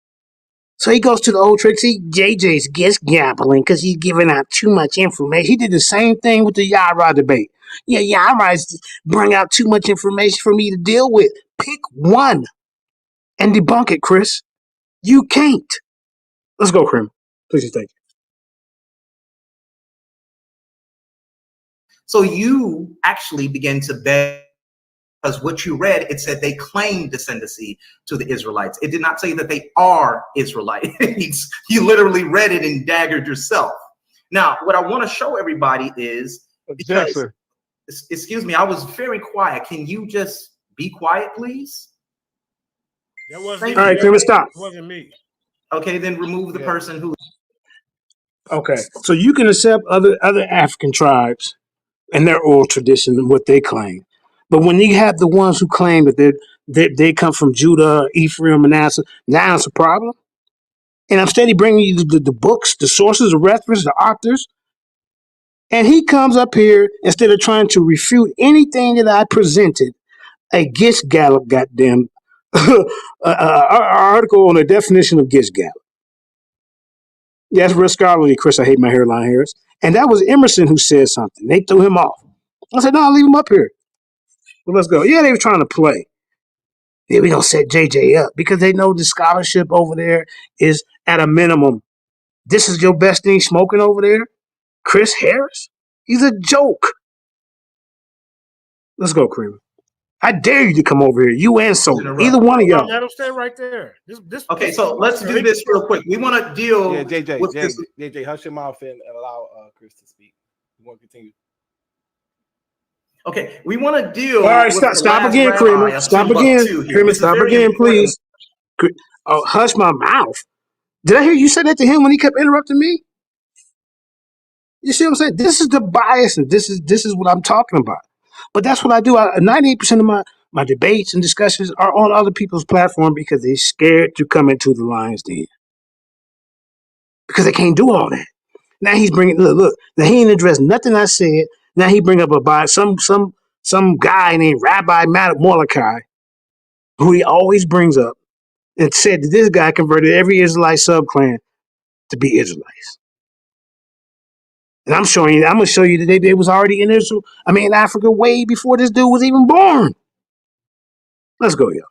So he goes to the old trick. See, JJ's guess gambling because he's giving out too much information. He did the same thing with the Yara debate. Yeah, Yara's bring out too much information for me to deal with. Pick one and debunk it, Chris. You can't. Let's go, Krim. Please, thank you. So you actually begin to beg, because what you read, it said they claim descendancy to the Israelites. It did not say that they are Israelites. You literally read it and daggered yourself. Now, what I want to show everybody is, because, excuse me, I was very quiet. Can you just be quiet, please? That wasn't all right, Krim, stop. It wasn't me. Okay, then remove the person who. Okay, so you can accept other African tribes and their oral tradition and what they claim. But when you have the ones who claim that they come from Judah, Ephraim, Manasseh, now it's a problem. And I'm steady bringing you the books, the sources, the reference, the authors. And he comes up here, instead of trying to refute anything that I presented, a Gish Gallop, goddamn, article on the definition of Gish Gallop. Yeah, that's real scholarly, Chris. I hate my hairline, Harris. And that was Emerson who said something. They threw him off. I said, no, I'll leave him up here. Well, let's go. Yeah, they were trying to play. Yeah, we gonna set JJ up because they know the scholarship over there is at a minimum. This is your best thing smoking over there? Chris Harris? He's a joke. Let's go, Creamer. I dare you to come over here. You and Sola. Either one of y'all. That'll stay right there. Okay, so let's do this real quick. We want to deal with JJ, hush your mouth and allow Chris to speak. You want to continue? Okay, we want to deal. All right, stop again, Kramer. Stop again. Kramer, stop again, please. Oh, hush my mouth. Did I hear you say that to him when he kept interrupting me? You see what I'm saying? This is the bias, and this is what I'm talking about. But that's what I do. 98% of my debates and discussions are on other people's platform because they're scared to come into the lion's den. Because they can't do all that. Now he's bringing look. Now he ain't addressed nothing I said. Now he bring up some guy named Rabbi Mordecai, who he always brings up, and said that this guy converted every Israelite subclan to be Israelites. And I'm going to show you that they was already in Israel. I mean, in Africa way before this dude was even born. Let's go, y'all.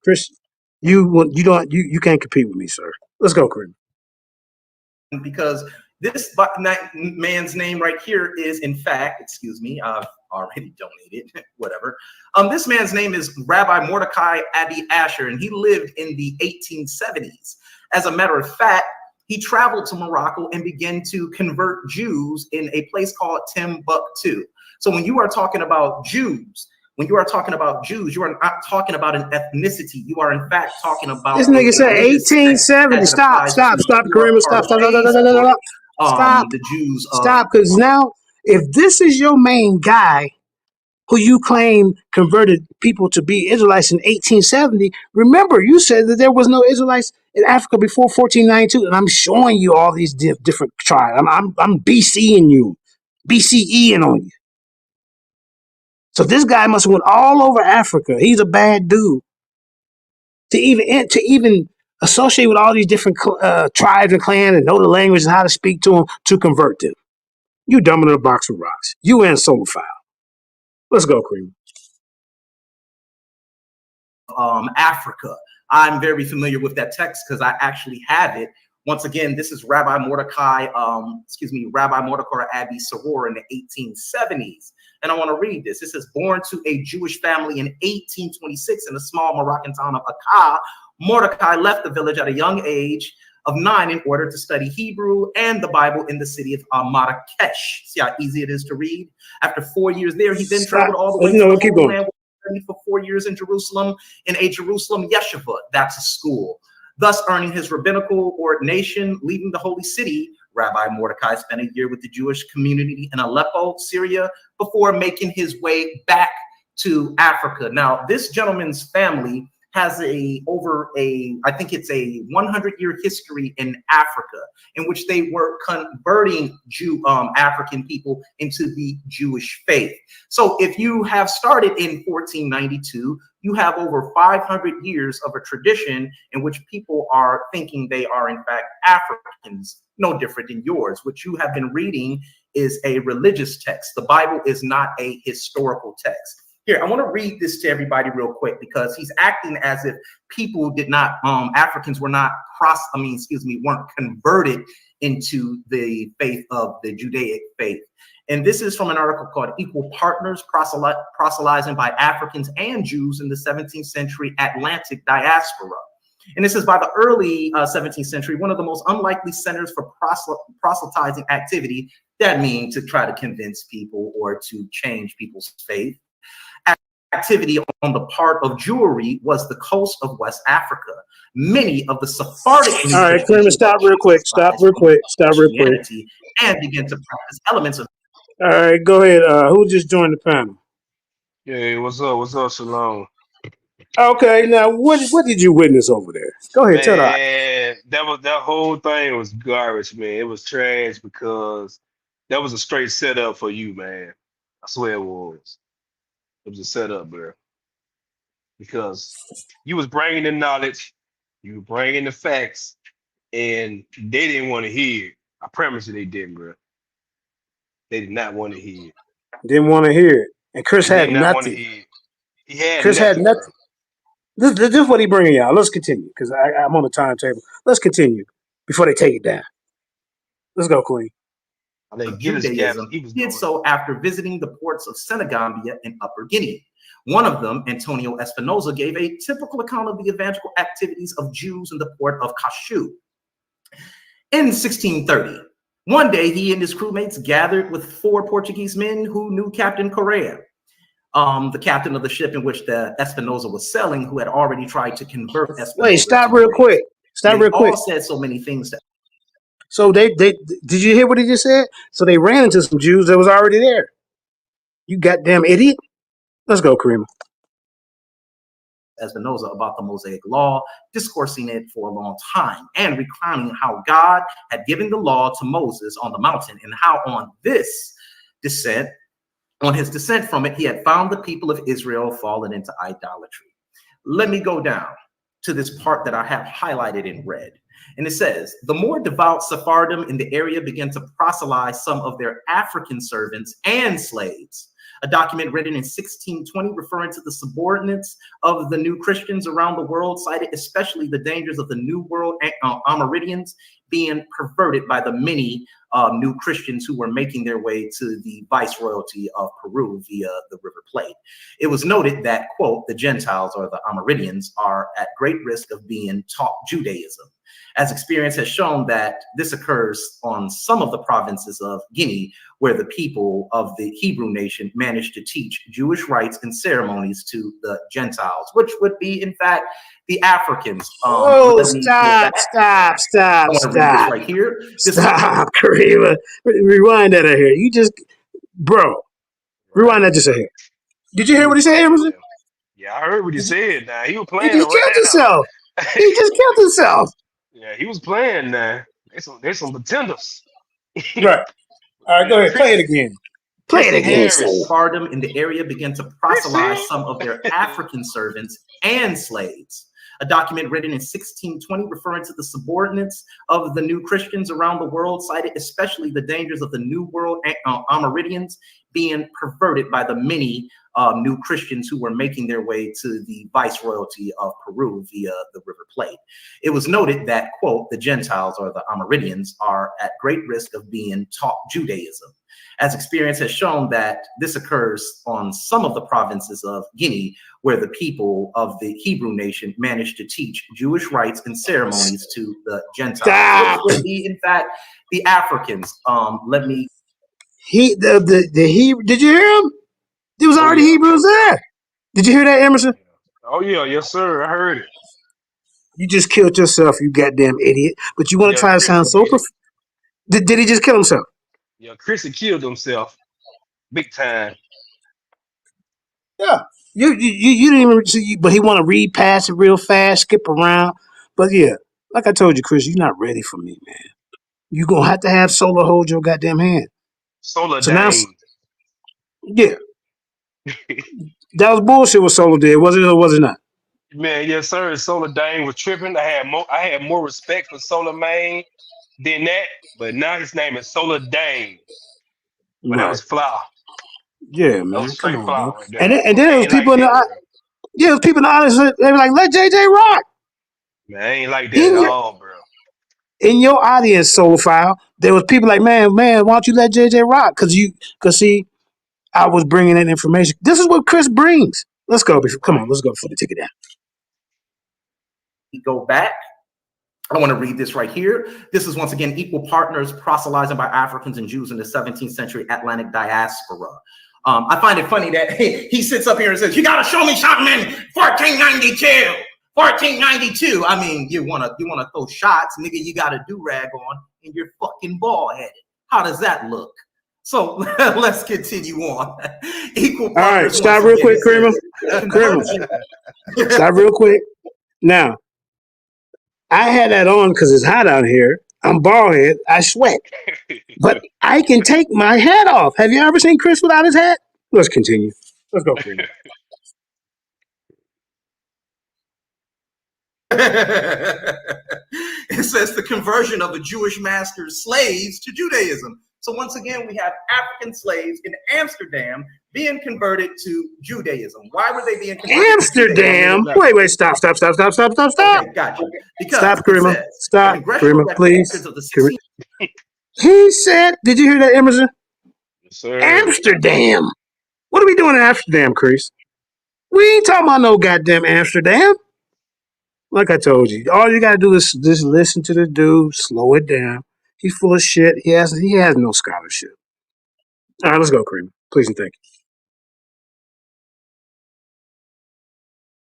Chris, you can't compete with me, sir. Let's go, Chris. Because this man's name right here is, in fact, excuse me, I've already donated, whatever. This man's name is Rabbi Mordecai Abi Asher, and he lived in the 1870s. As a matter of fact, he traveled to Morocco and began to convert Jews in a place called Timbuktu. So when you are talking about Jews, you are not talking about an ethnicity. You are in fact talking about this nigga said 1870. Stop, Kareem. Stop. The Jews. Stop, because now if this is your main guy who you claim converted people to be Israelites in 1870, remember you said that there was no Israelites in Africa before 1492, and I'm showing you all these different tribes. I'm BCing you, BCEing on you. So this guy must have went all over Africa. He's a bad dude to even associate with all these different tribes and clans and know the language and how to speak to them to convert them. You dumb in a box of rocks. You and JJ7000. Let's go, Cream. Africa. I'm very familiar with that text because I actually have it. Once again, this is Rabbi Mordecai Abi Saror in the 1870s. And I want to read this. It says, born to a Jewish family in 1826 in the small Moroccan town of Akka, Mordecai left the village at a young age of 9 in order to study Hebrew and the Bible in the city of Marrakesh. See how easy it is to read? After 4 years there, he then traveled all the way to the Holy Land for 4 years in Jerusalem, in a Jerusalem yeshiva. That's a school. Thus earning his rabbinical ordination, leaving the holy city, Rabbi Mordecai spent a year with the Jewish community in Aleppo, Syria, before making his way back to Africa. Now, this gentleman's family has I think it's a 100-year history in Africa, in which they were converting African people into the Jewish faith. So if you have started in 1492, you have over 500 years of a tradition in which people are thinking they are in fact Africans, no different than yours. What you have been reading is a religious text. The Bible is not a historical text. Here, I want to read this to everybody real quick because he's acting as if people did not, Africans were not, weren't converted into the faith of the Judaic faith. And this is from an article called Equal Partners, Proselytizing by Africans and Jews in the 17th Century Atlantic Diaspora. And this is by the early 17th century, one of the most unlikely centers for proselytizing activity. That means to try to convince people or to change people's faith. Activity on the part of Jewry was the coast of West Africa. Many of the Sephardic. All right, Kramer, stop real quick. And begin to practice elements of. All right, go ahead. Who just joined the panel? Hey, what's up? What's up, Shalom? Okay, now what did you witness over there? Go ahead, tell that whole thing was garbage, man. It was trash because that was a straight setup for you, man. I swear it was. It was a setup, bro. Because you was bringing the knowledge, you were bringing the facts, and they didn't want to hear it. I promise you they didn't, bro. They did not want to hear it. Didn't want to hear it. And Chris had nothing. He had Chris had nothing. This is what he bringing y'all. Let's continue because I'm on the timetable. Let's continue before they take it down. Let's go, Queen. Judaism. He did so after visiting the ports of Senegambia and Upper Guinea. One of them, Antonio Espinosa, gave a typical account of the evangelical activities of Jews in the port of Kashu. In 1630, one day he and his crewmates gathered with 4 Portuguese men who knew Captain Correa, the captain of the ship in which the Espinosa was sailing, who had already tried to convert Espinosa. Wait, stop real quick. Stop real quick. All said so many things. So they did you hear what he just said? So they ran into some Jews that was already there. You goddamn idiot. Let's go, Karima. Espinosa about the Mosaic Law, discoursing it for a long time and recounting how God had given the law to Moses on the mountain and how on his descent from it, he had found the people of Israel fallen into idolatry. Let me go down to this part that I have highlighted in red. And it says, the more devout Sephardim in the area began to proselytize some of their African servants and slaves. A document written in 1620 referring to the subordinates of the new Christians around the world cited especially the dangers of the New World Amerindians being perverted by the many new Christians who were making their way to the viceroyalty of Peru via the River Plate. It was noted that, quote, the Gentiles or the Amerindians are at great risk of being taught Judaism, as experience has shown that this occurs on some of the provinces of Guinea, where the people of the Hebrew nation managed to teach Jewish rites and ceremonies to the Gentiles, which would be, in fact, the Africans. Stop. I want to read this right here. Stop, Karima. Rewind that out here. You just, bro, rewind that just a hair. Did you hear what he said, Emerson? Yeah, I heard what he said. Now he was playing. He just killed himself. He just killed himself. Yeah, he was playing now. There's some pretenders. Right. All right, go ahead. Play it again. Play it again. Sephardim in the area began to proselytize some of their African servants and slaves. A document written in 1620 referring to the subordinates of the new Christians around the world cited especially the dangers of the New World Amerindians being perverted by the many new Christians who were making their way to the viceroyalty of Peru via the River Plate. It was noted that, quote, the Gentiles or the Amerindians are at great risk of being taught Judaism, as experience has shown that this occurs on some of the provinces of Guinea, where the people of the Hebrew nation managed to teach Jewish rites and ceremonies to the Gentiles, which would be, in fact, the Africans. Did you hear him? There was already Hebrews there. Did you hear that, Emerson? Oh yeah, yes sir. I heard it. You just killed yourself, you goddamn idiot. But you want to try to sound so did he just kill himself? Yeah, Chrissy killed himself. Big time. Yeah. You didn't even see, but he want to read past it real fast, skip around. But yeah, like I told you, Chris, you're not ready for me, man. You're going to have Solar hold your goddamn hand. Solar so now, Dane. Yeah. That was bullshit what Solar did, was it or was it not? Man, yes, sir. Solar Dane was tripping. I had more respect for Solar Main than that, but now his name is Solar Dane. But that was fly. Yeah, man. That was straight fly right there. And then there was people in the audience, they were like, let JJ rock. Man, I ain't like that at all, bro. In your audience, Soul File, there was people like, man, why don't you let JJ rock? Because see, I was bringing in information. This is what Chris brings. Let's go. Come on, let's go before they take it down. Go back. I want to read this right here. This is once again equal partners proselytizing by Africans and Jews in the 17th century Atlantic diaspora. I find it funny that he sits up here and says, you got to show me something in 1492. 1492. I mean, you wanna throw shots, nigga, you got a do-rag on and you're fucking bald-headed. How does that look? So let's continue on. Equal. All right, stop real quick, Kramer. Stop real quick. Now, I had that on because it's hot out here. I'm bald-headed. I sweat. But I can take my hat off. Have you ever seen Chris without his hat? Let's continue. Let's go, Kramer. It says the conversion of the Jewish master's slaves to Judaism. So once again, we have African slaves in Amsterdam being converted to Judaism. Why were they being converted Amsterdam? To Wait, stop. Okay, gotcha. Because stop, Kramer. Stop, Kramer, please. He said, did you hear that, Emerson? Yes, sir. Amsterdam. What are we doing in Amsterdam, Chris? We ain't talking about no goddamn Amsterdam. Like I told you, all you gotta do is just listen to the dude, slow it down. He's full of shit. He has no scholarship. All right, let's go, Cream. Please and thank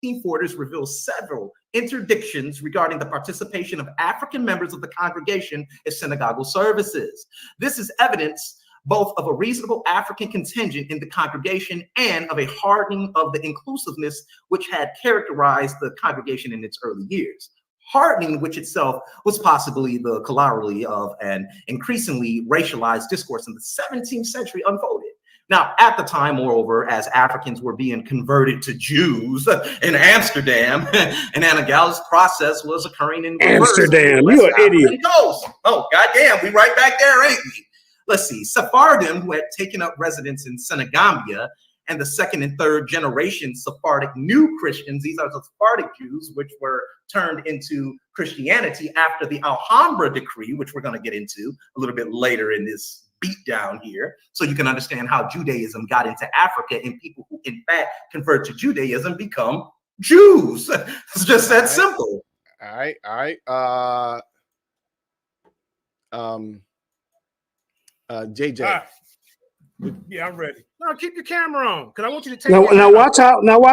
you. Forters reveal several interdictions regarding the participation of African members of the congregation in synagogal services. This is evidence both of a reasonable African contingent in the congregation and of a hardening of the inclusiveness which had characterized the congregation in its early years. Hardening, which itself was possibly the corollary of an increasingly racialized discourse in the 17th century unfolded. Now, at the time, moreover, as Africans were being converted to Jews in Amsterdam, an analogous process was occurring in Amsterdam. You're an idiot. Coast. Oh, goddamn, we right back there, ain't we? Let's see, Sephardim, who had taken up residence in Senegambia, and the second and third generation Sephardic new Christians, these are the Sephardic Jews, which were turned into Christianity after the Alhambra decree, which we're going to get into a little bit later in this beat down here, so you can understand how Judaism got into Africa and people who in fact convert to Judaism become Jews. It's just that simple. All right. JJ. All right. Yeah, I'm ready. No, keep your camera on because I want you to take. Now watch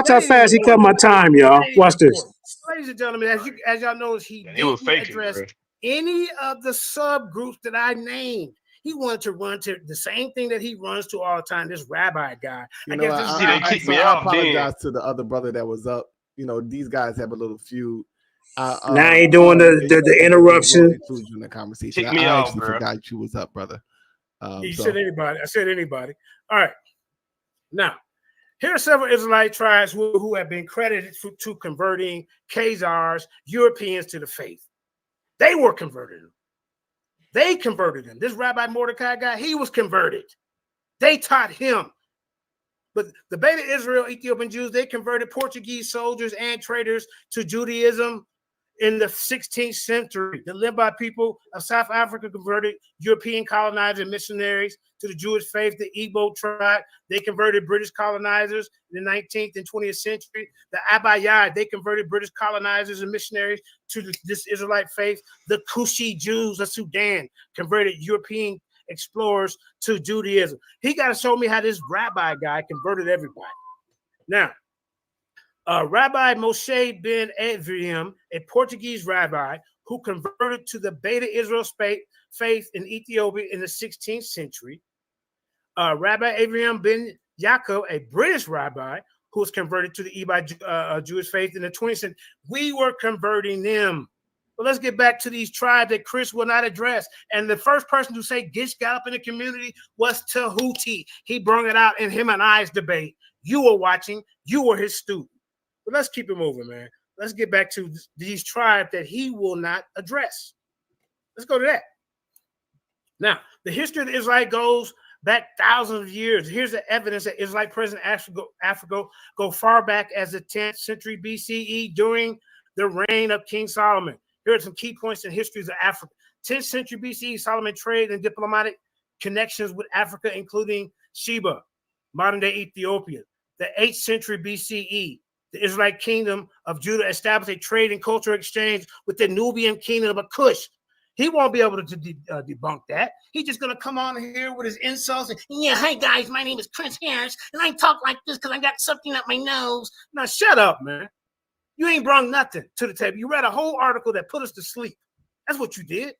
how fast he cut my time, y'all. Watch this. Ladies and gentlemen, as y'all know, he didn't address any of the subgroups that I named. He wanted to run to the same thing that he runs to all the time. This rabbi guy. I apologize to the other brother that was up. You know, these guys have a little feud. Now I ain't doing the interruption. Include you in the conversation. Kick me I off, actually bro. forgot you was up, brother. You said anybody. I said anybody. All right. Now, here are several Israelite tribes who have been credited to converting Khazars, Europeans, to the faith. They were converted. They converted him. This Rabbi Mordecai guy, he was converted. They taught him. But the Beta Israel Ethiopian Jews, they converted Portuguese soldiers and traders to Judaism in the 16th century. The Limba people of South Africa converted European colonizers and missionaries to the Jewish faith. The Igbo tribe, they converted British colonizers in the 19th and 20th century. The Abayad, they converted British colonizers and missionaries to this Israelite faith. The Kushi Jews of Sudan converted European explorers to Judaism. He got to show me how this rabbi guy converted everybody. Now, Rabbi Moshe ben Avraham, a Portuguese rabbi who converted to the Beta Israel faith in Ethiopia in the 16th century. Rabbi Avraham ben Yaakov, a British rabbi who was converted to the Ebi Jewish faith in the 20th century. We were converting them. But let's get back to these tribes that Chris will not address. And the first person to say Gish got up in the community was Tahuti. He brought it out in him and I's debate. You were watching. You were his student. But let's keep it moving, man. Let's get back to these tribes that he will not address. Let's go to that. Now, the history of the Israelite goes back thousands of years. Here's the evidence that Israelite present Africa go far back as the 10th century BCE during the reign of King Solomon. Here are some key points in histories of Africa. 10th century BCE, Solomon trade and diplomatic connections with Africa, including Sheba, modern-day Ethiopia. The 8th century BCE, the Israelite kingdom of Judah established a trade and cultural exchange with the Nubian kingdom of Cush. He won't be able to debunk that. He's just going to come on here with his insults and, yeah, hey, guys, my name is Chris Harris, and I talk like this because I got something up my nose. Now, shut up, man. You ain't brought nothing to the table. You read a whole article that put us to sleep. That's what you did.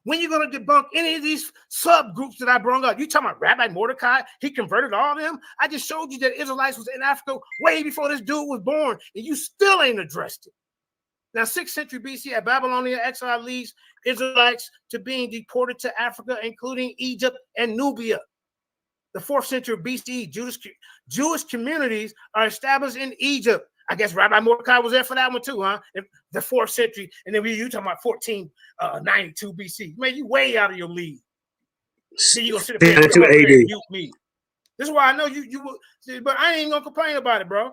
When you going to debunk any of these subgroups that I brought up? You talking about Rabbi Mordecai? He converted all of them? I just showed you that Israelites was in Africa way before this dude was born, and you still ain't addressed it. Now, 6th century BC, at Babylonian exile leads Israelites to being deported to Africa, including Egypt and Nubia. The 4th century BC, Jewish communities are established in Egypt. I guess Rabbi Mordecai was there for that one too, huh? The 4th century, and then you talking about 1492 BC. Man, you way out of your league. Then you gonna sit there and mute me. This is why I know you will, but I ain't even gonna complain about it, bro.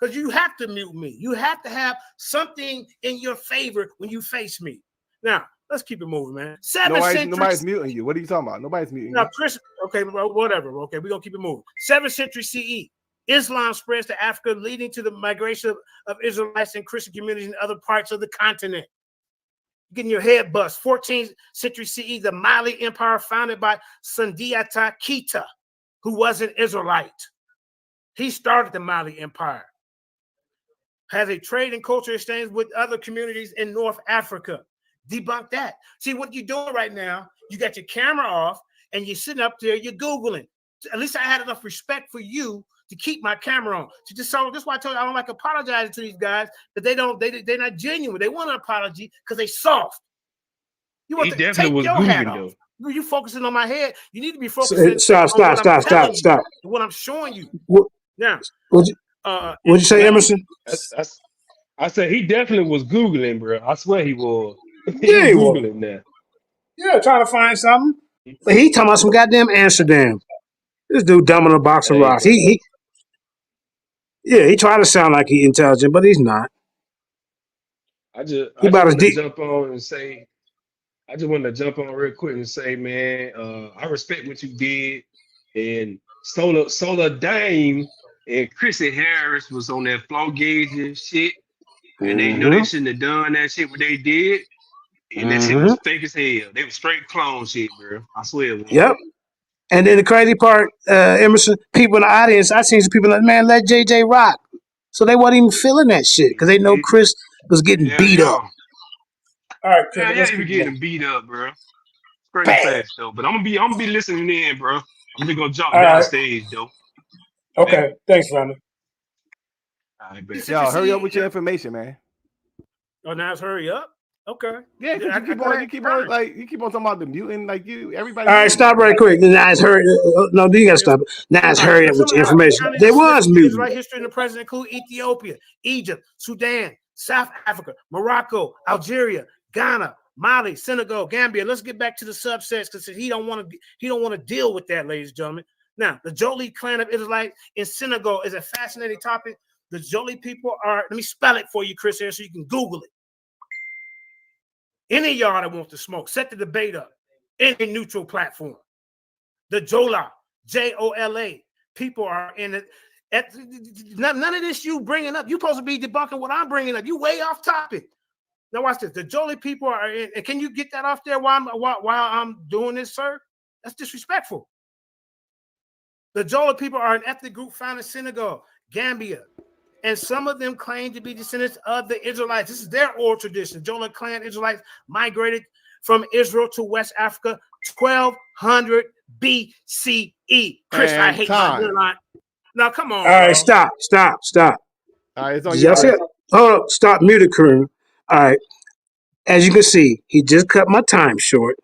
Because you have to mute me. You have to have something in your favor when you face me. Now, let's keep it moving, man. Nobody's muting you. What are you talking about? Nobody's muting you. Chris, okay, whatever. Okay, we're going to keep it moving. 7th century CE. Islam spreads to Africa, leading to the migration of Israelites and Christian communities in other parts of the continent. Getting your head bust. 14th century CE, the Mali Empire, founded by Sundiata Keita, who was an Israelite. He started the Mali Empire. Has a trade and culture exchange with other communities in North Africa. Debunk that. See what you're doing right now, you got your camera off and you're sitting up there, you're Googling. At least I had enough respect for you to keep my camera on. So this is why I told you I don't like apologizing to these guys, that they're not genuine. They want an apology because they soft. You want to take your hat off. You focusing on my head. You need to be focusing stop. What I'm showing you. Now, what'd you say, Emerson? I said he definitely was Googling, bro. I swear he was. Yeah, he was Googling that. Yeah, trying to find something. But he talking about some goddamn Amsterdam. This dude dumb in a box of rocks. He tried to sound like he's intelligent, but he's not. I just want to jump on and say, I just wanted to jump on real quick and say, man, I respect what you did. And Solar Dame and Chrissy Harris was on that flow gauge and shit. And they knew they shouldn't have done that shit what they did. And that shit was fake as hell. They were straight clone shit, bro. I swear it was. Yep. And then the crazy part, Emerson, people in the audience, I seen some people like, man, let JJ rock. So they wasn't even feeling that shit because they know Chris was getting beat up. All right, Chris, he was getting beat up, bro. Crazy fast though. But I'm gonna be listening in, bro. I'm just gonna jump down stage though. Okay, thanks, Rhonda. Yo, hurry up with your information, man. Oh, now it's hurry up. Okay. Yeah, because you keep on talking about the mutant, like everybody. All right, stop right quick. Now it's hurry. No, you gotta stop it. Now it's hurry up with your information. There was mutant. Israelite history in the present include Ethiopia, Egypt, Sudan, South Africa, Morocco, Algeria, Ghana, Mali, Senegal, Gambia. Let's get back to the subsets because he don't want to deal with that, ladies and gentlemen. Now, the Jolie clan of Israelites in Senegal is a fascinating topic. The Jolie people are, let me spell it for you, Chris, here so you can Google it. Any of y'all that wants to smoke, set the debate up. Any neutral platform. The Jola, Jola, people are in it. None of this you bringing up. You're supposed to be debunking what I'm bringing up. You way off topic. Now watch this. The Jolie people are in. And can you get that off there while I'm doing this, sir? That's disrespectful. The Jola people are an ethnic group found in Senegal, Gambia, and some of them claim to be descendants of the Israelites. This is their oral tradition. Jola clan Israelites migrated from Israel to West Africa 1200 BCE. Chris, I hate my line. Now, come on. All right, stop. All right, it's on you. Hold up, stop, muted, Kareem. All right. As you can see, he just cut my time short.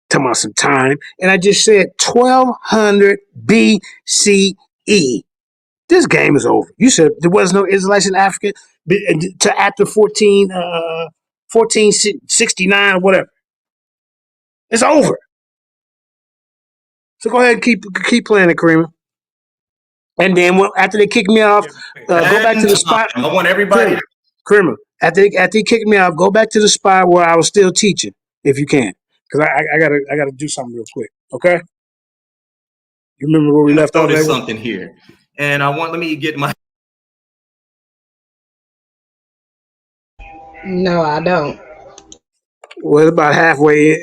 Talking about some time. And I just said 1200 BCE. This game is over. You said there was no Israelites in Africa to after 1469 or whatever. It's over. So go ahead and keep playing it, Kareem. And then after they kick me off, go back to the spot. I want everybody. Kareem, after he kicked me off, go back to the spot where I was still teaching, if you can, because I gotta do something real quick. Okay. You remember where we left off? There's something here. And let me get my. No, I don't. Well, about halfway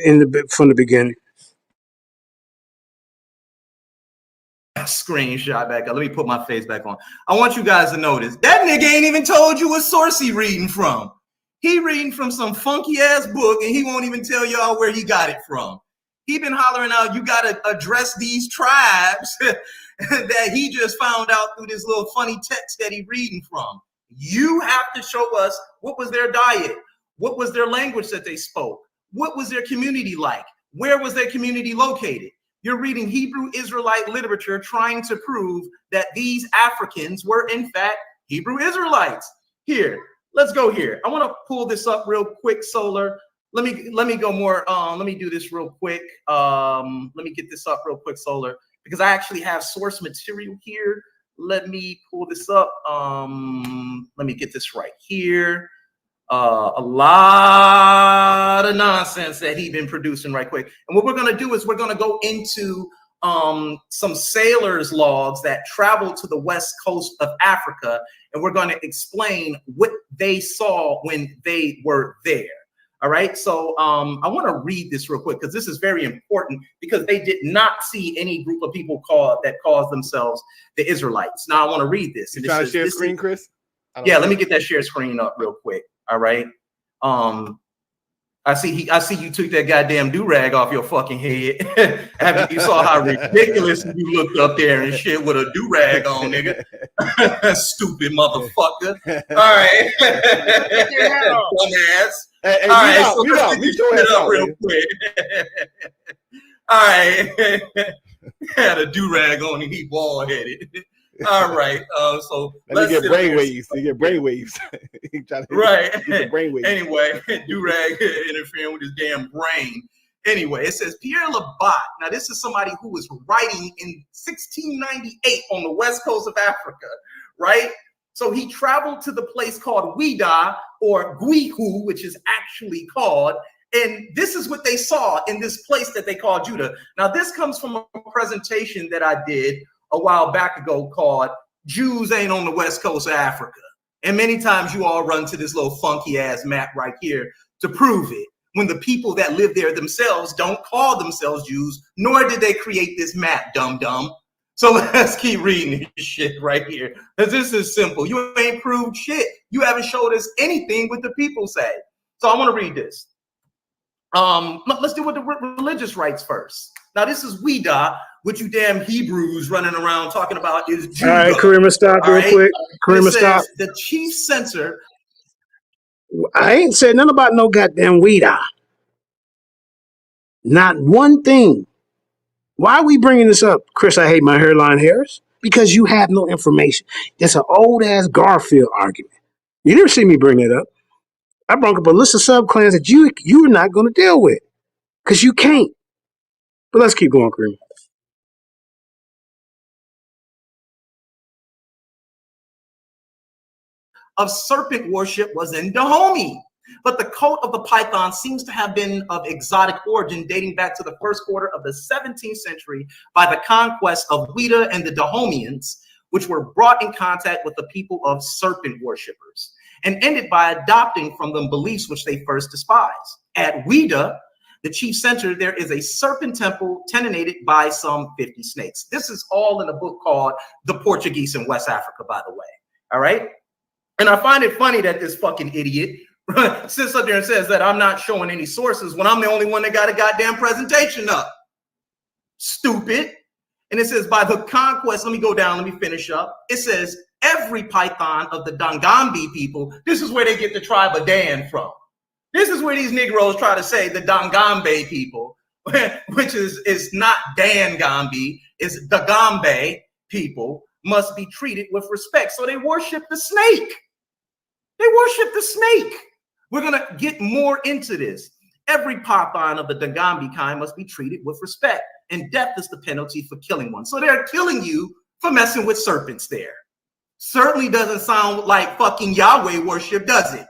from the beginning. Screenshot back up. Let me put my face back on. I want you guys to notice that nigga ain't even told you what source he reading from. He reading from some funky ass book, and he won't even tell y'all where he got it from. He been hollering out, you got to address these tribes that he just found out through this little funny text that he reading from. You have to show us what was their diet, what was their language that they spoke, what was their community like, where was their community located. You're reading Hebrew Israelite literature trying to prove that these Africans were in fact Hebrew Israelites. Here, let's go here. I want to pull this up real quick, Solar. Let me go more. Let me do this real quick. Let me get this up real quick, Solar, because I actually have source material here. Let me pull this up. Let me get this right here. A lot of nonsense that he's been producing right quick. And what we're going to do is we're going to go into some sailors' logs that traveled to the west coast of Africa, and we're going to explain what they saw when they were there. All right, so I want to read this real quick because this is very important, because they did not see any group of people that calls themselves the Israelites. Now I want to read this. You trying to share screen, Chris? Yeah, let me get that share screen up real quick. All right. I see you took that goddamn do-rag off your fucking head. After you saw how ridiculous you looked up there and shit with a do-rag on, nigga. Stupid motherfucker. All right. Dumbass. Hey, all right, so let's get this up real quick. All right. Had a do-rag on and he ball-headed. All right. So let me get brainwaves. You get brainwaves. Right. Brainwaves. Anyway, do-rag interfering with his damn brain. Anyway, it says Pierre Labat. Now, this is somebody who was writing in 1698 on the west coast of Africa, right? So he traveled to the place called Ouida, or Guihu, which is actually called. And this is what they saw in this place that they call Judah. Now, this comes from a presentation that I did a while back ago called Jews Ain't on the West Coast of Africa. And many times you all run to this little funky ass map right here to prove it, when the people that live there themselves don't call themselves Jews, nor did they create this map, dum-dum. So let's keep reading this shit right here, because this is simple. You ain't proved shit. You haven't showed us anything what the people say. So I want to read this. Let's deal with the religious rights first. Now, this is Ouida, what you damn Hebrews running around talking about is Judah. All right, Kareem, stop real quick. Kareem, stop. The chief censor. I ain't said nothing about no goddamn Ouida. Not one thing. Why are we bringing this up, Chris? I hate my hairline hairs. Because you have no information. That's an old ass Garfield argument. You never see me bring it up. I brought up a list of subclans that you're not going to deal with, because you can't. But let's keep going, Kareem. Of serpent worship was in Dahomey. But the cult of the python seems to have been of exotic origin, dating back to the first quarter of the 17th century by the conquest of Ouida and the Dahomeans, which were brought in contact with the people of serpent worshippers, and ended by adopting from them beliefs which they first despised. At Ouida, the chief center, there is a serpent temple tenanted by some 50 snakes. This is all in a book called The Portuguese in West Africa, by the way. All right. And I find it funny that this fucking idiot sits up there and says that I'm not showing any sources when I'm the only one that got a goddamn presentation up. Stupid. And it says by the conquest, let me go down, let me finish up. It says every python of the Dangambi people, this is where they get the tribe of Dan from. This is where these Negroes try to say the Dangambe people, which is not Dangambi, it's Dagambe people, must be treated with respect. So they worship the snake. They worship the snake. We're going to get more into this. Every python of the Dagambi kind must be treated with respect, and death is the penalty for killing one. So they're killing you for messing with serpents there. Certainly doesn't sound like fucking Yahweh worship, does it?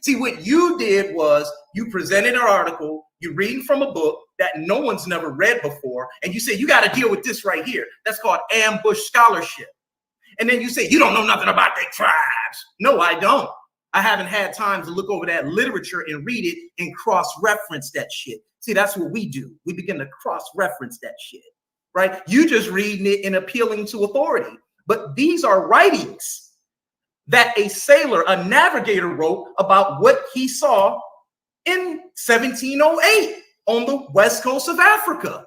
See, what you did was you presented an article, you're reading from a book that no one's never read before, and you say, you got to deal with this right here. That's called ambush scholarship. And then you say, you don't know nothing about their tribes. No, I don't. I haven't had time to look over that literature and read it and cross-reference that shit. See, that's what we do. We begin to cross-reference that shit, right? You just reading it and appealing to authority. But these are writings that a sailor, a navigator wrote about what he saw in 1708 on the west coast of Africa.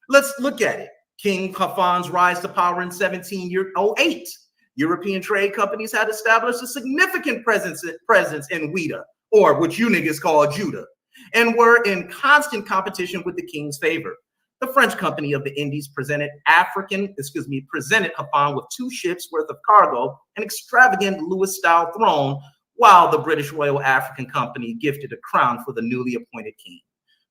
Let's look at it. King Khafan's rise to power in 1708. European trade companies had established a significant presence in Ouida, or what you niggas call Judah, and were in constant competition with the king's favor. The French Company of the Indies presented Khafan with 2 ships worth of cargo, an extravagant Louis-style throne, while the British Royal African Company gifted a crown for the newly appointed king.